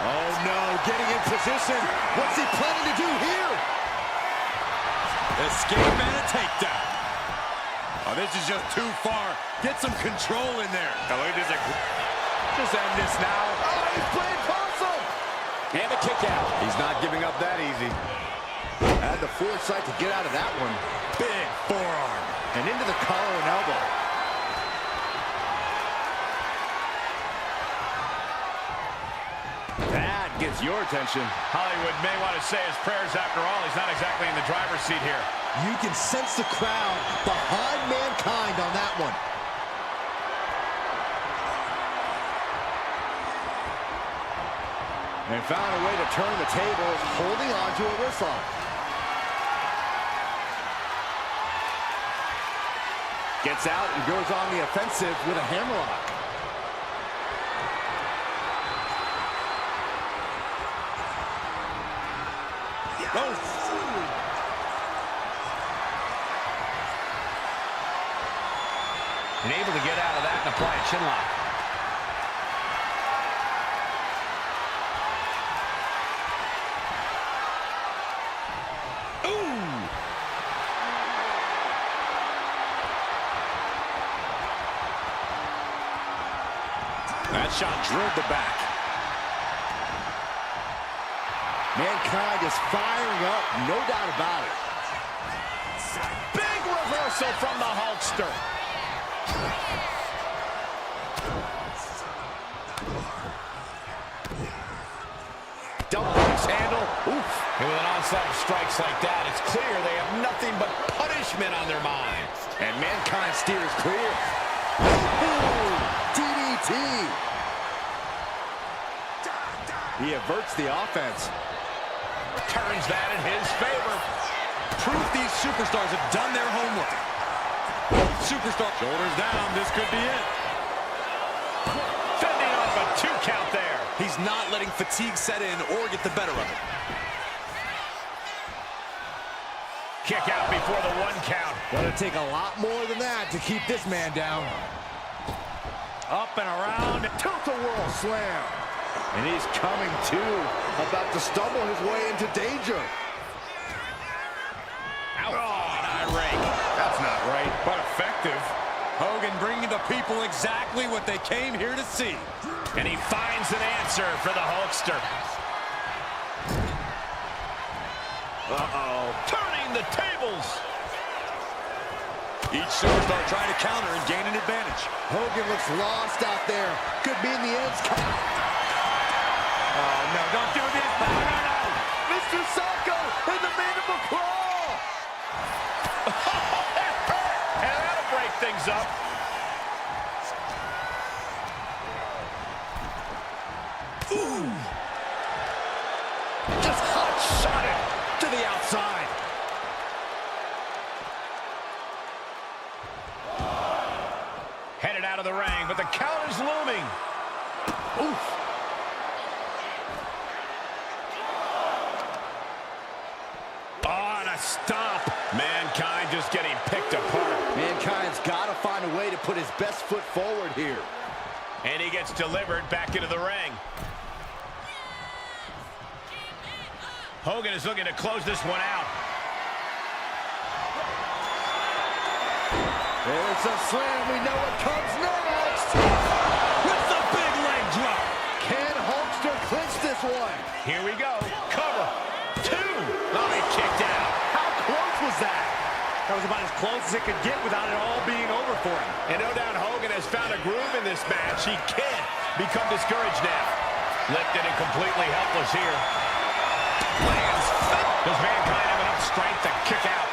Oh no, getting in position. What's he planning to do here? Escape and a takedown. Oh, this is just too far. Get some control in there. Oh, look at this. Just end this now. Oh, he's playing possum. And a kick out. He's not giving up that easy. Had the foresight to get out of that one. Big forearm. And into the collar and elbow. That gets your attention. Hollywood may want to say his prayers after all. He's not exactly in the driver's seat here. You can sense the crowd behind Mankind on that one. And found a way to turn the tables, holding on to a wrist lock. Gets out and goes on the offensive with a hammerlock. And able to get out of that and apply a chin lock. Ooh! That shot drilled the back. Mankind is firing up, no doubt about it. Big reversal from the Hulkster. Double axe handle. Oof. And with an onslaught of strikes like that, it's clear they have nothing but punishment on their minds. And Mankind steers clear. Boom! DDT. He averts the offense. Turns that in his favor. Proof these superstars have done their homework. Superstar. Shoulders down. This could be it. Fending off a 2 count there. He's not letting fatigue set in or get the better of it. Kick out before the 1 count. Gonna take a lot more than that to keep this man down. Up and around. Tilt-a-whirl slam. And he's coming to, about to stumble his way into danger. Out. Oh, an eye rake. That's not right, but effective. Hogan bringing the people exactly what they came here to see. And he finds an answer for the Hulkster. Uh-oh. Turning the tables. Each superstar trying to counter and gain an advantage. Hogan looks lost out there. Could be in the end. Oh, no, don't do this. No, no, no. Mr. Socko in the mandible claw. That hurt. And that'll break things up. Ooh. Just hot shot it to the outside. Headed out of the ring, but the count is looming. Oof. Oh, and a stomp. Mankind just getting picked apart. Mankind's got to find a way to put his best foot forward here. And he gets delivered back into the ring. Hogan is looking to close this one out. There's a slam. We know what comes next. With the big leg drop. Can Hulkster clinch this one? Here we go. Cover. 2. Oh, he kicked out. How close was that? That was about as close as it could get without it all being over for him. And no doubt Hogan has found a groove in this match. He can't become discouraged now. Lifted and completely helpless here. Lands. Does Mankind have enough strength to kick out?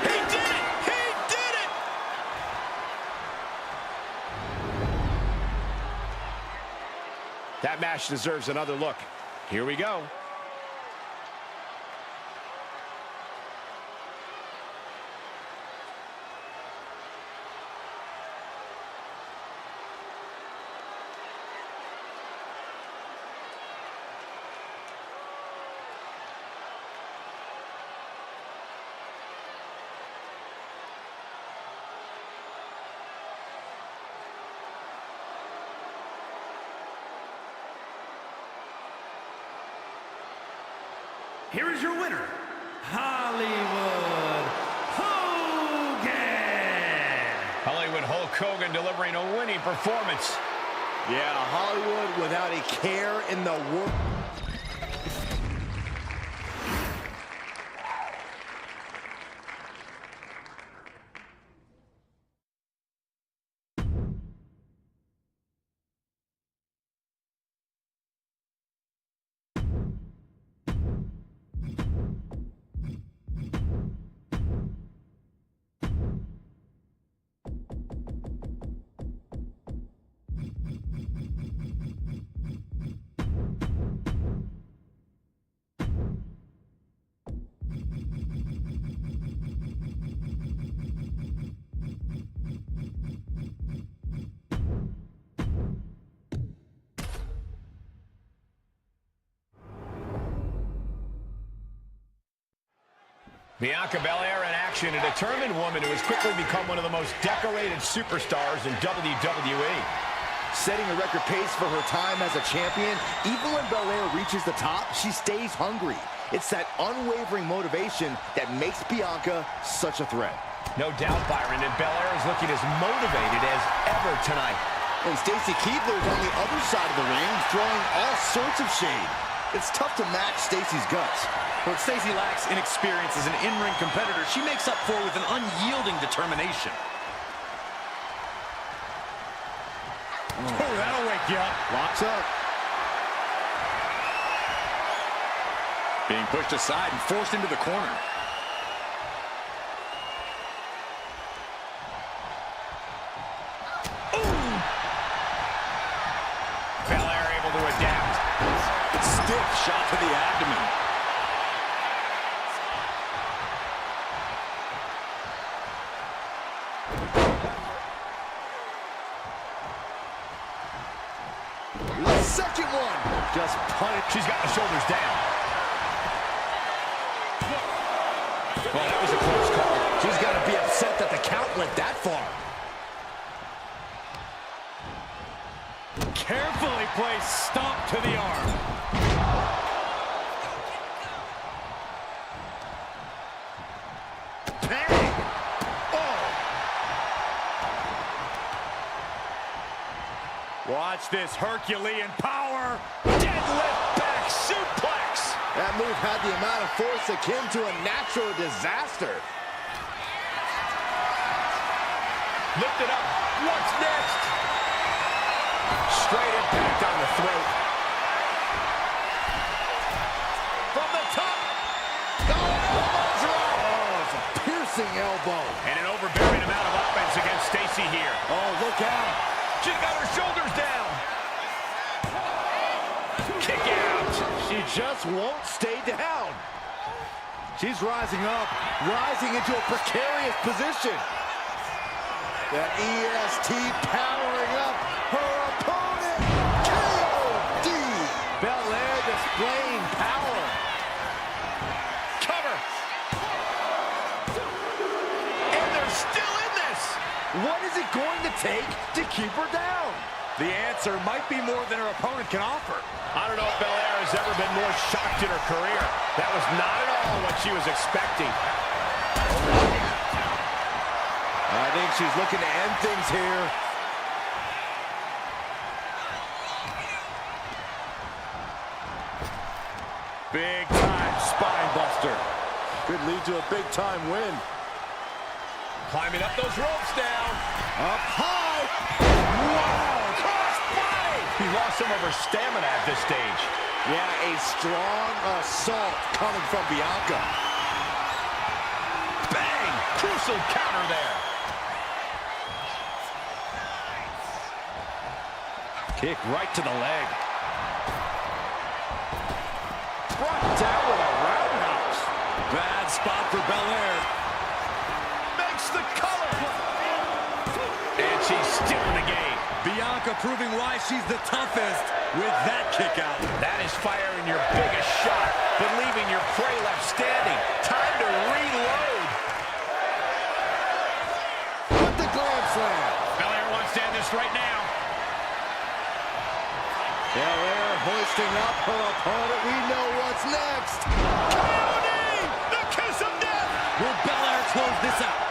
He did it! He did it! That match deserves another look. Here we go. Here is your winner, Hollywood Hogan. Hollywood Hulk Hogan delivering a winning performance. Yeah, Hollywood without a care in the world. Bianca Belair in action, a determined woman who has quickly become one of the most decorated superstars in WWE. Setting a record pace for her time as a champion, even when Belair reaches the top, she stays hungry. It's that unwavering motivation that makes Bianca such a threat. No doubt, Byron, and Belair is looking as motivated as ever tonight. And Stacy Keibler is on the other side of the ring, throwing all sorts of shade. It's tough to match Stacy's guts. What Stacy lacks in experience as an in-ring competitor, she makes up for with an unyielding determination. Oh, that'll wake you up. Locks up. Being pushed aside and forced into the corner. shot to the abdomen. The second one. Just punished. She's got the shoulders down. Well, that was a close call. She's got to be upset that the count went that far. Carefully placed stomp to the arm. Bang! Watch this Herculean power. Deadlift back suplex. That move had the amount of force akin to a natural disaster. Lift it up. What's next? Straight impact on the throat. From the top. Oh, it's a piercing elbow. And an overbearing amount of offense against Stacy here. Oh, look out. She's got her shoulders down. Kick out. She just won't stay down. She's rising up, rising into a precarious position. That EST powering up her opponent. KOD. Belair displaying power. Cover. And they're still in this. What is it going to take to keep her down? The answer might be more than her opponent can offer. I don't know if Belair has ever been more shocked in her career. That was not at all what she was expecting. I think she's looking to end things here. Big time spine buster. Could lead to a big time win. Climbing up those ropes now. Up high. Wow, cross body. He lost some of her stamina at this stage. Yeah, a strong assault coming from Bianca. Bang! Crucial counter there. Kick right to the leg. Brought down with a roundhouse. Bad spot for Belair. Makes the cover. And she's still in the game. Bianca proving why she's the toughest with that kick out. That is firing your biggest shot, but leaving your prey left standing. Time to reload. With the Grand Slam. Belair wants to end this right now. Belair hoisting up her opponent. We know what's next. KOD! The kiss of death! Will Belair close this out?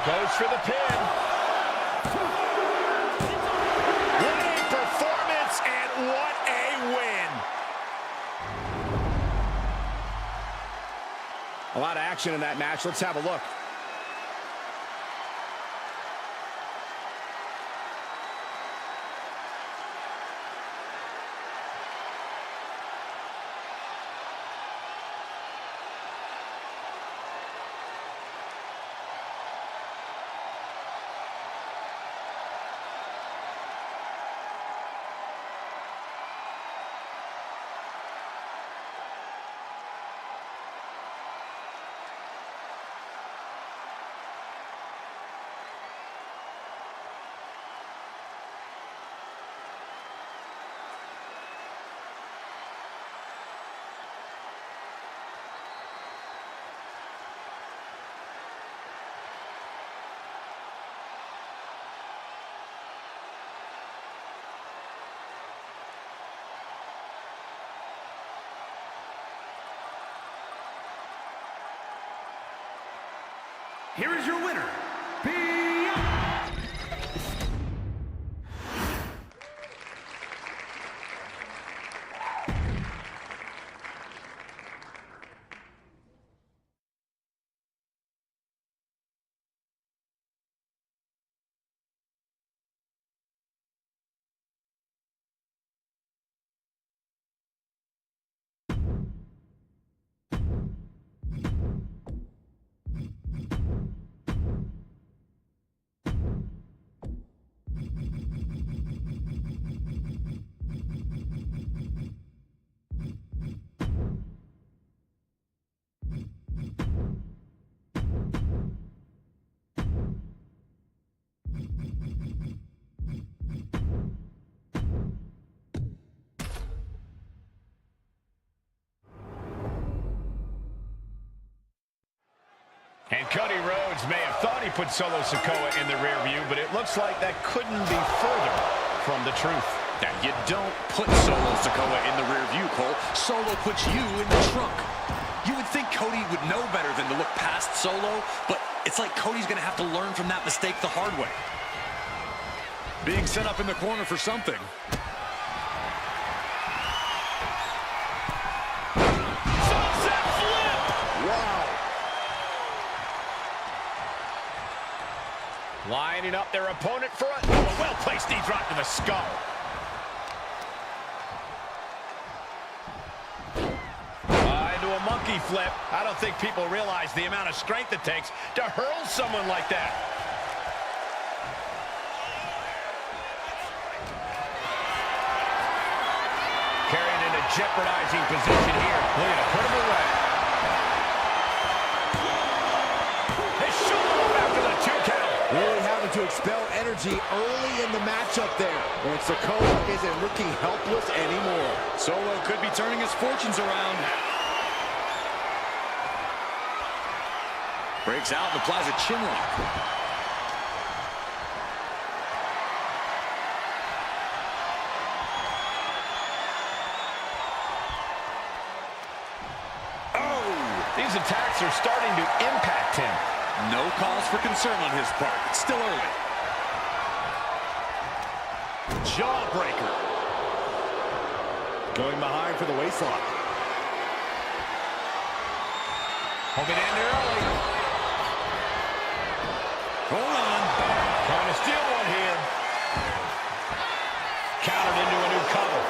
Goes for the pin. What a performance and what a win. A lot of action in that match. Let's have a look. Here is your winner, Bianca. And Cody Rhodes may have thought he put Solo Sikoa in the rear view, but it looks like that couldn't be further from the truth. Now, you don't put Solo Sikoa in the rear view, Cole. Solo puts you in the trunk. You would think Cody would know better than to look past Solo, but it's like Cody's going to have to learn from that mistake the hard way. Being set up in the corner for something. Sunset flip! Wow. Lining up their opponent for a well-placed knee drop to the skull. Into a monkey flip. I don't think people realize the amount of strength it takes to hurl someone like that. Carried in a jeopardizing position here. Look at it, put him away. His shoulder up after the 2 count. Really having to expel energy early in the matchup there. And Sikoa isn't looking helpless anymore. Solo could be turning his fortunes around. Breaks out and applies a chin lock. These attacks are starting to impact him. No cause for concern on his part. It's still early. Jawbreaker. Going behind for the waistlock. Hooking in early. Hold on. Trying to steal one here. Countered into a new cover.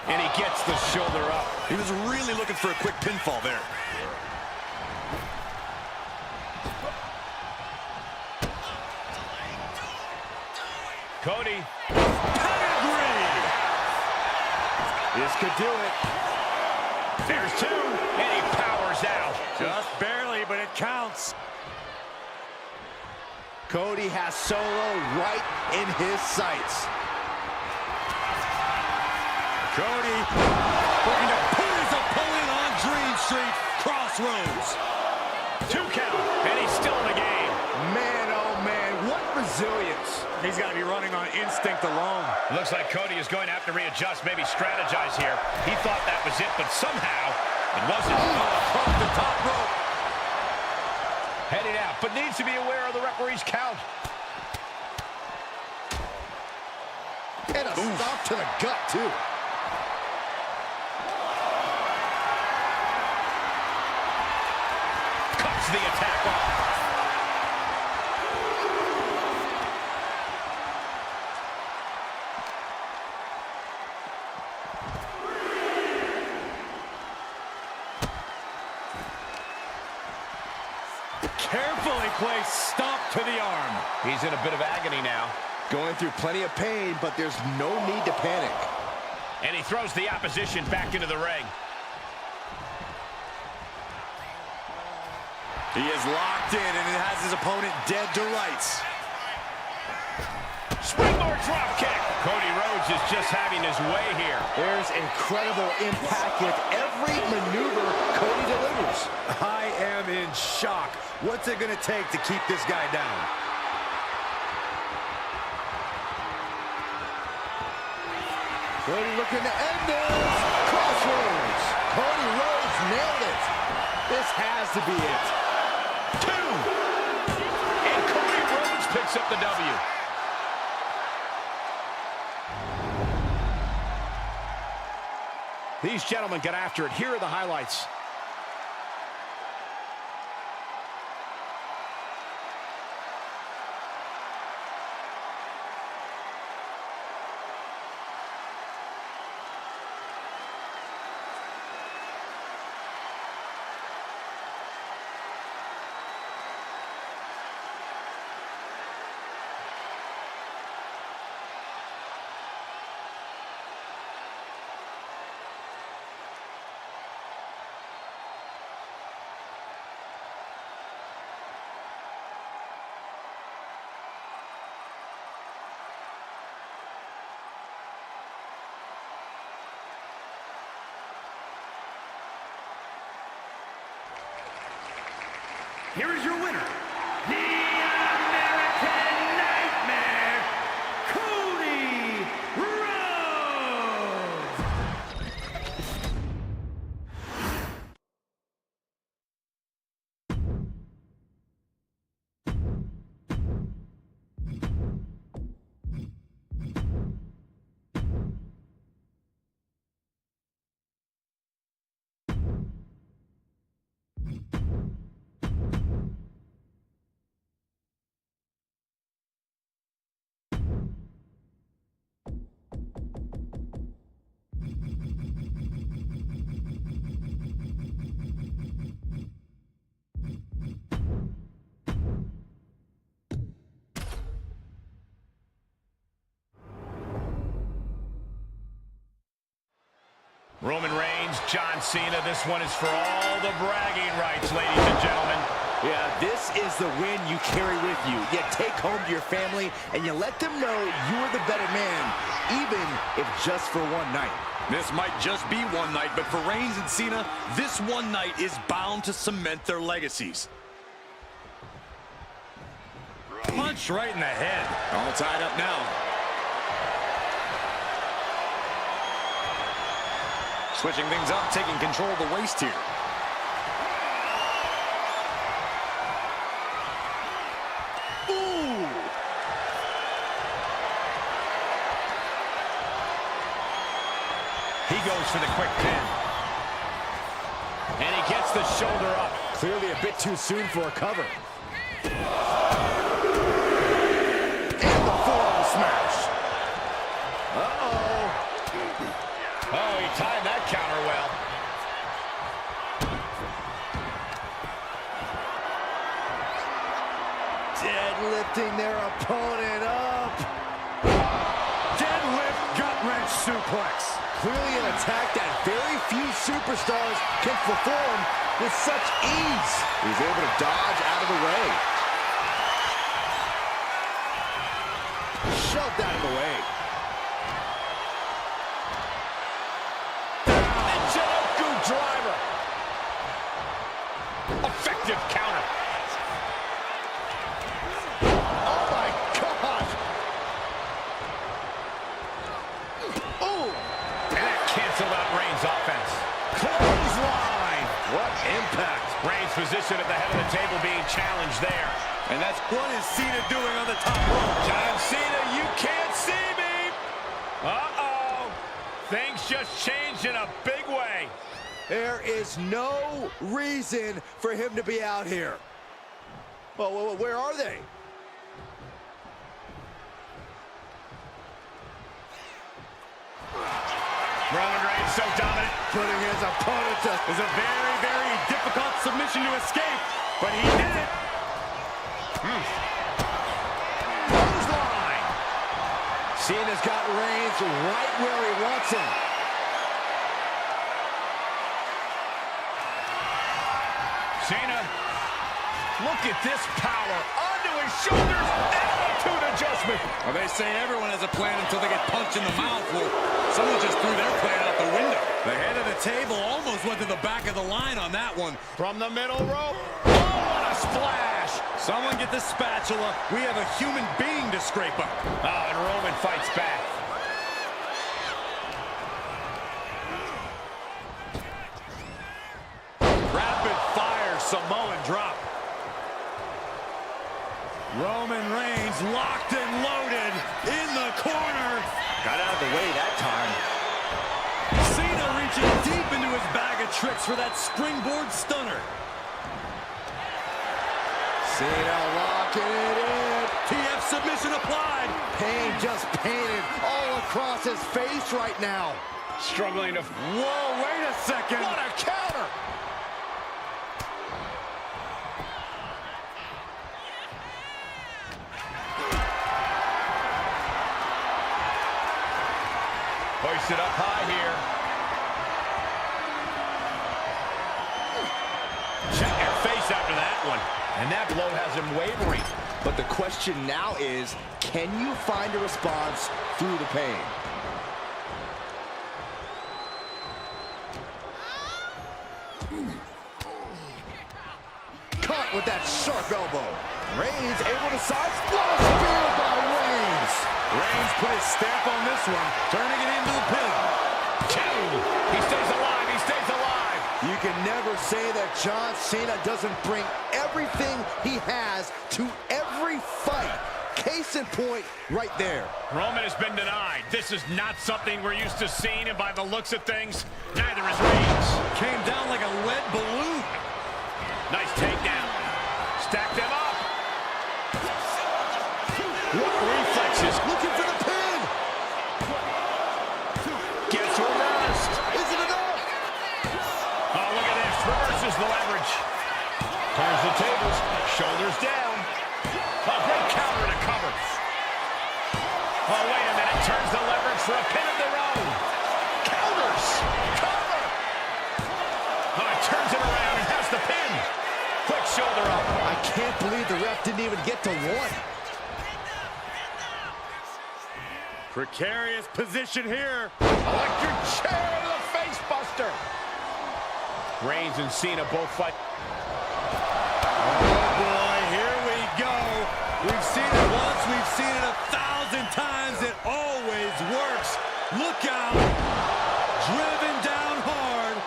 And he gets the shoulder up. He was really looking for a quick pinfall there. Cody. Pedigree! This could do it. There's 2, and he powers out. Just barely, but it counts. Cody has Solo right in his sights. Cody looking to put his opponent on Dream Street Crossroads. 2 count, and he's still in the game. Man, oh man, what resilience. He's got to be running on instinct alone. Looks like Cody is going to have to readjust, maybe strategize here. He thought that was it, but somehow it wasn't. Across the top rope. Heading out, but needs to be aware of the referee's count. And a stop to the gut, too. Cuts the attack off. Carefully placed stomp to the arm. He's in a bit of agony now. Going through plenty of pain, but there's no need to panic. And he throws the opposition back into the ring. He is locked in and it has his opponent dead to rights. Springboard drop kick. Cody Rhodes is just having his way here. There's incredible impact with every maneuver Cody delivers. I am in shock. What's it going to take to keep this guy down? Cody looking to end this. Crossroads. Cody Rhodes nailed it. This has to be it. 2. And Cody Rhodes picks up the W. These gentlemen get after it. Here are the highlights. here is your winner, the American Nightmare, Cody Rhodes! Roman Reigns, John Cena. This one is for all the bragging rights, ladies and gentlemen. Yeah, this is the win you carry with you. You take home to your family, and you let them know you're the better man, even if just for one night. This might just be one night, but for Reigns and Cena, this one night is bound to cement their legacies. Punch right in the head. All tied up now. Switching things up, taking control of the waist here. Ooh! He goes for the quick pin. And he gets the shoulder up. Clearly a bit too soon for a cover. Smash. Uh-oh. Oh, he timed that counter well. Deadlifting their opponent up. Deadlift gut-wrench suplex. Clearly an attack that very few superstars can perform with such ease. He's able to dodge out of the way. Shoved out of the way. Michinoku driver. Effective counter. Oh my gosh. Oh. And that canceled out Reigns' offense. Clothesline. What impact. Reigns' position at the head of the table being challenged there. And that's what is Cena doing on the top rope. John Cena, you can't see me. Uh-oh. Things just changed in a big way. There is no reason for him to be out here. Well, where are they? Roman Reigns so dominant. Putting his opponent to... It was a very, very difficult submission to escape, but he did it. Clothesline. Cena's got Reigns right where he wants him. Cena, look at this power. Onto his shoulders. Attitude adjustment. Well, they say everyone has a plan until they get punched in the mouth. Well, someone just threw their plan out the window. The head of the table almost went to the back of the line on that one. From the middle rope. Oh, what a splash. Someone get the spatula. We have a human being to scrape up. Oh, and Roman fights back. Rapid fire Samoan drop. Roman Reigns locked and loaded in the corner. Got out of the way that time. Cena reaching deep into his bag of tricks for that springboard stunner. Cena locking it in. TF submission applied. Pain just painted all across his face right now. Struggling to... Whoa, wait a second. What a counter! Hoisted up high here. Check your face after that one. And that blow has him wavering. But the question now is, can you find a response through the pain? Cut front with that sharp elbow. Reigns able to side splash spear by Reigns. Reigns put his stamp on this one, turning it into the pin. 2. He stays alive. He stays alive. You can never say that John Cena doesn't bring everything he has to every fight. Case in point, right there. Roman has been denied. This is not something we're used to seeing, and by the looks of things, neither is Reigns. Came down like a lead balloon. Nice takedown. Stack them up. What reflexes? Looking for the pin. Gets reversed. Is it enough? Oh, look at this. Reverses the leverage. Turns the tables. Shoulders down. A great counter and a cover. Oh, wait a minute. Turns the leverage for a pin of their own. Counters. Cover. Oh, it turns it around and has the pin. Quick shoulder up. I can't believe the ref didn't even get to one. Precarious position here. Electric chair to the face buster. Reigns and Cena both fight. Oh boy, here we go. We've seen it once, we've seen it 1,000 times. It always works. Look out. Driven down hard.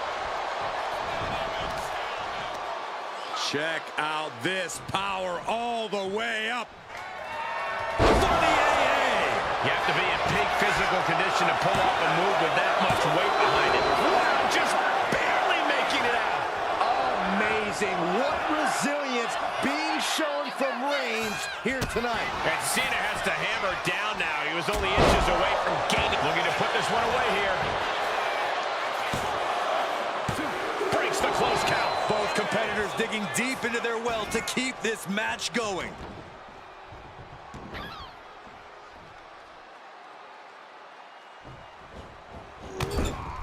Check out this power all the way up. You have to be in peak physical condition to pull off a move with that much weight behind it. Wow, just barely making it out. Amazing. What resilience being shown from Reigns here tonight. And Cena has to hammer down now. He was only inches away from gaining. Looking to put this one away here. Breaks the close count. Both competitors digging deep into their well to keep this match going.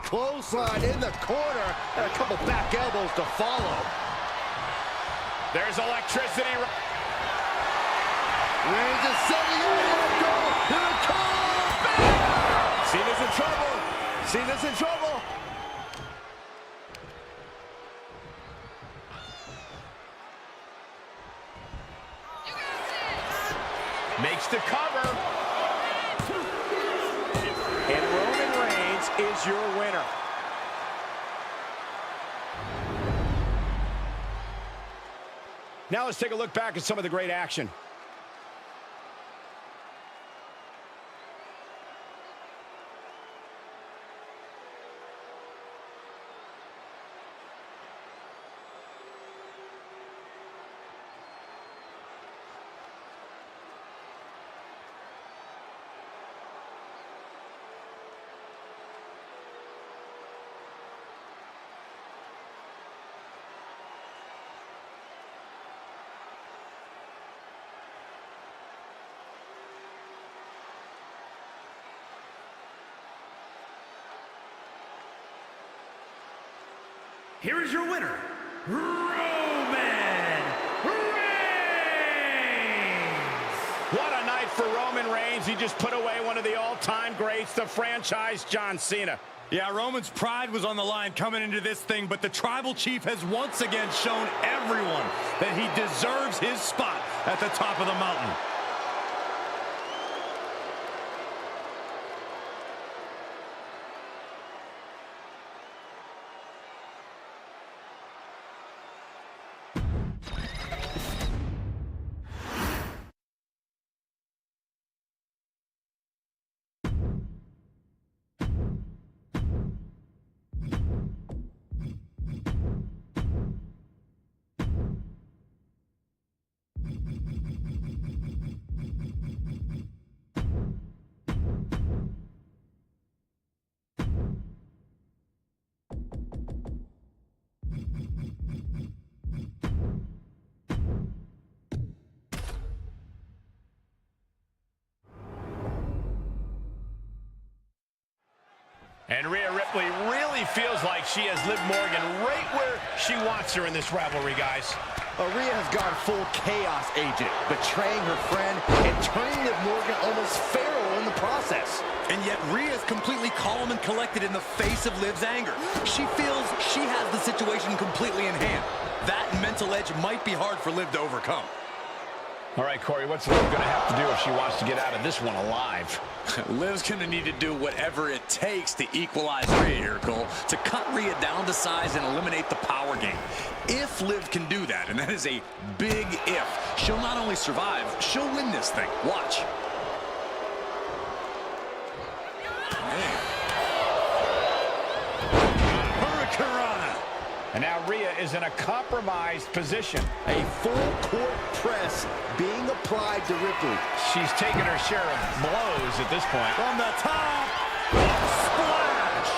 Clothesline in the corner, and a couple back elbows to follow. There's electricity. Reigns is setting up for a goal. Here it comes! Cena's in trouble. Cena's in trouble. Makes the cover. And Roman Reigns is your winner. Now let's take a look back at some of the great action. Here is your winner, Roman Reigns! What a night for Roman Reigns. He just put away one of the all-time greats, the franchise John Cena. Yeah, Roman's pride was on the line coming into this thing, but the Tribal Chief has once again shown everyone that he deserves his spot at the top of the mountain. And Rhea Ripley really feels like she has Liv Morgan right where she wants her in this rivalry, guys. Rhea has gone full chaos agent, betraying her friend and turning Liv Morgan almost feral in the process. And yet Rhea's completely calm and collected in the face of Liv's anger. She feels she has the situation completely in hand. That mental edge might be hard for Liv to overcome. All right, Corey, what's Liv going to have to do if she wants to get out of this one alive? Liv's going to need to do whatever it takes to equalize Rhea here, Cole, to cut Rhea down to size and eliminate the power game. If Liv can do that, and that is a big if, she'll not only survive, she'll win this thing. Watch. Hurricanrana. And now Rhea is in a compromised position. A full court press being applied to Ripley. She's taken her share of blows at this point. From the top. Splash.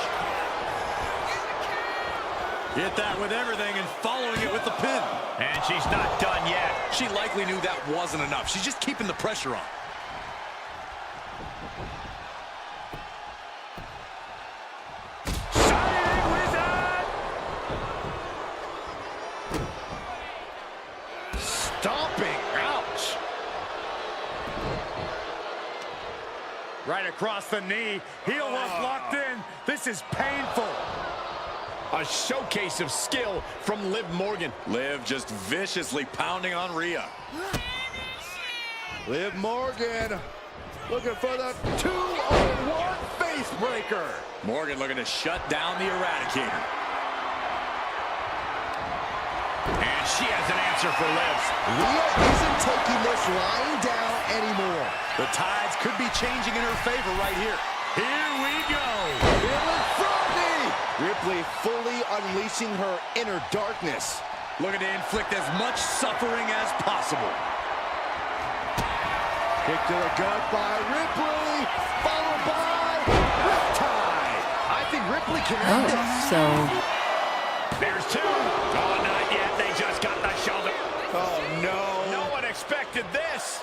Hit that with everything and following it with the pin. And she's not done yet. She likely knew that wasn't enough. She's just keeping the pressure on. Stomping. Ouch. Right across the knee. Heel hook locked in. This is painful. A showcase of skill from Liv Morgan. Liv just viciously pounding on Rhea. Liv Morgan looking for the 2-on-1 face breaker. Morgan looking to shut down the Eradicator. And she has an answer for Liv. Rhea isn't taking this lying down anymore. The tides could be changing in her favor right here. Here we go. Feeling froggy. Ripley fully unleashing her inner darkness. Looking to inflict as much suffering as possible. Kick to the gut by Ripley, followed by Riptide. I think Ripley can end this. So There's two. Oh, not yet. They just got the shoulder. Oh, no. No one expected this.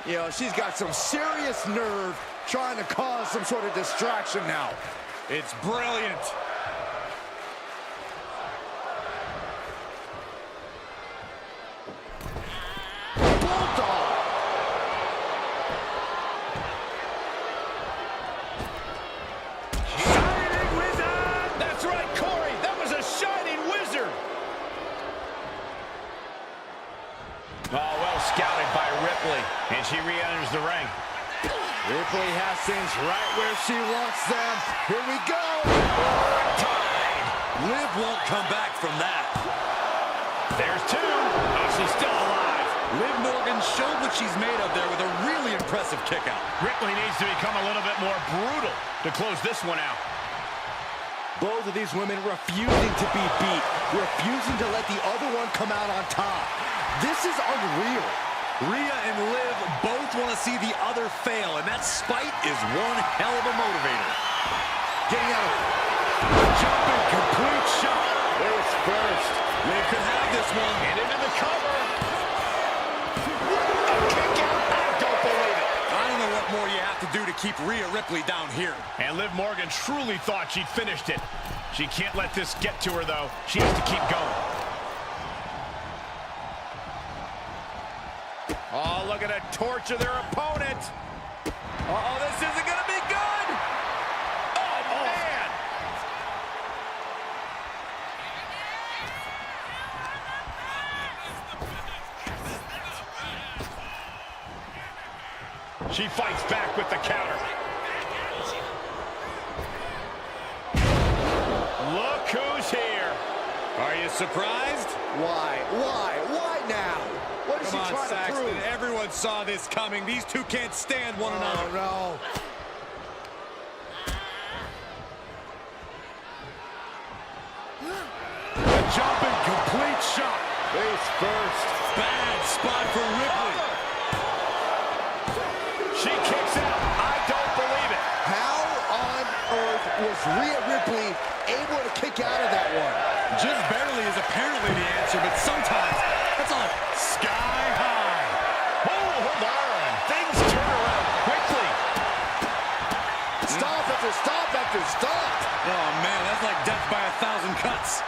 You know, she's got some serious nerve trying to cause some sort of distraction now. It's brilliant. Bulldog. Shining Wizard! That's right, Corey. That was a Shining Wizard. Oh, well scouted by Ripley. And she re-enters the ring. Ripley has things right where she wants them. Here we go. Liv won't come back from that. There's two. Oh, she's still alive. Liv Morgan showed what she's made of there with a really impressive kick out. Ripley needs to become a little bit more brutal to close this one out. Both of these women refusing to be beat, refusing to let the other one come out on top. This is unreal. Rhea and Liv both want to see the other fail, and that spite is one hell of a motivator. Getting out of Jumping complete shot. face first. Liv could have this one. And into the cover. A kick out. I don't believe it. I don't know what more you have to do to keep Rhea Ripley down here. And Liv Morgan truly thought she'd finished it. She can't let this get to her, though. She has to keep going. Oh, look at her torture their opponent. Uh-oh, this isn't going to be good. Oh, man. She fights back with the counter. Look who's here. Are you surprised? Why? Why now? What is Come she on, trying to Saxton. prove? Everyone saw this coming. These two can't stand one another. Oh, no. A jumping complete shot. Face first. Bad spot for Ripley. She kicks out. I don't believe it. How on earth was Rhea Ripley able to kick out of that one? Just barely is apparently the answer, but sometimes that's all sky high. Oh, hold on. Things turn around quickly. Stop after stop after stop. Oh, man, that's like death by 1,000 cuts.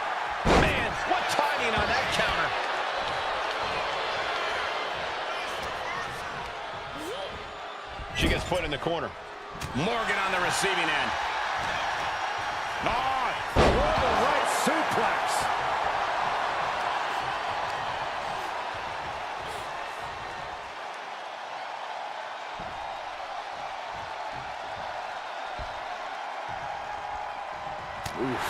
Man, what timing on that counter. foot in the corner. Morgan on the receiving end. Oh, Global right suplex. Oof.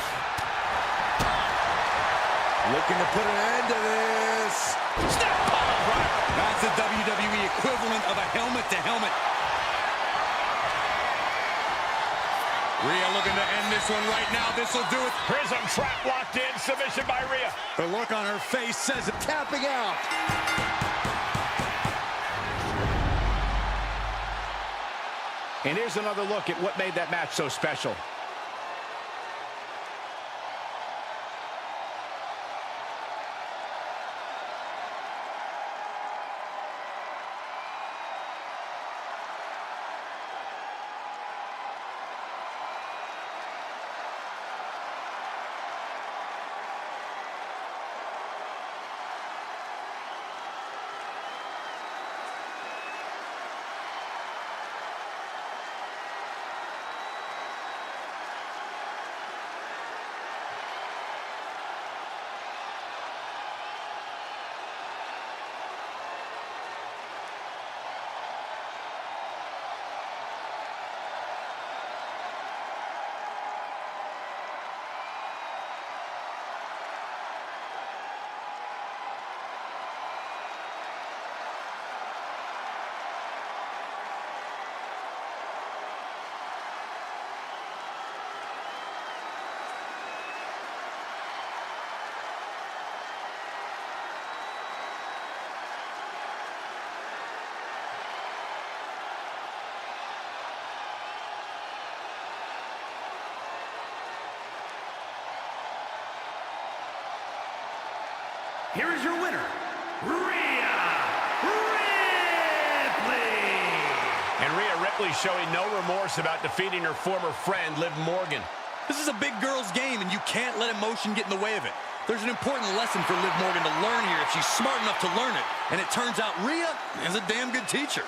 Looking to put an end to this. Snap pile driver. That's the WWE equivalent of a helmet-to-helmet. Rhea looking to end this one right now. This will do it. Prism trap locked in. Submission by Rhea. The look on her face says it. Tapping out. And here's another look at what made that match so special. Here is your winner, Rhea Ripley. And Rhea Ripley showing no remorse about defeating her former friend, Liv Morgan. This is a big girl's game, and you can't let emotion get in the way of it. There's an important lesson for Liv Morgan to learn here if she's smart enough to learn it. And it turns out Rhea is a damn good teacher.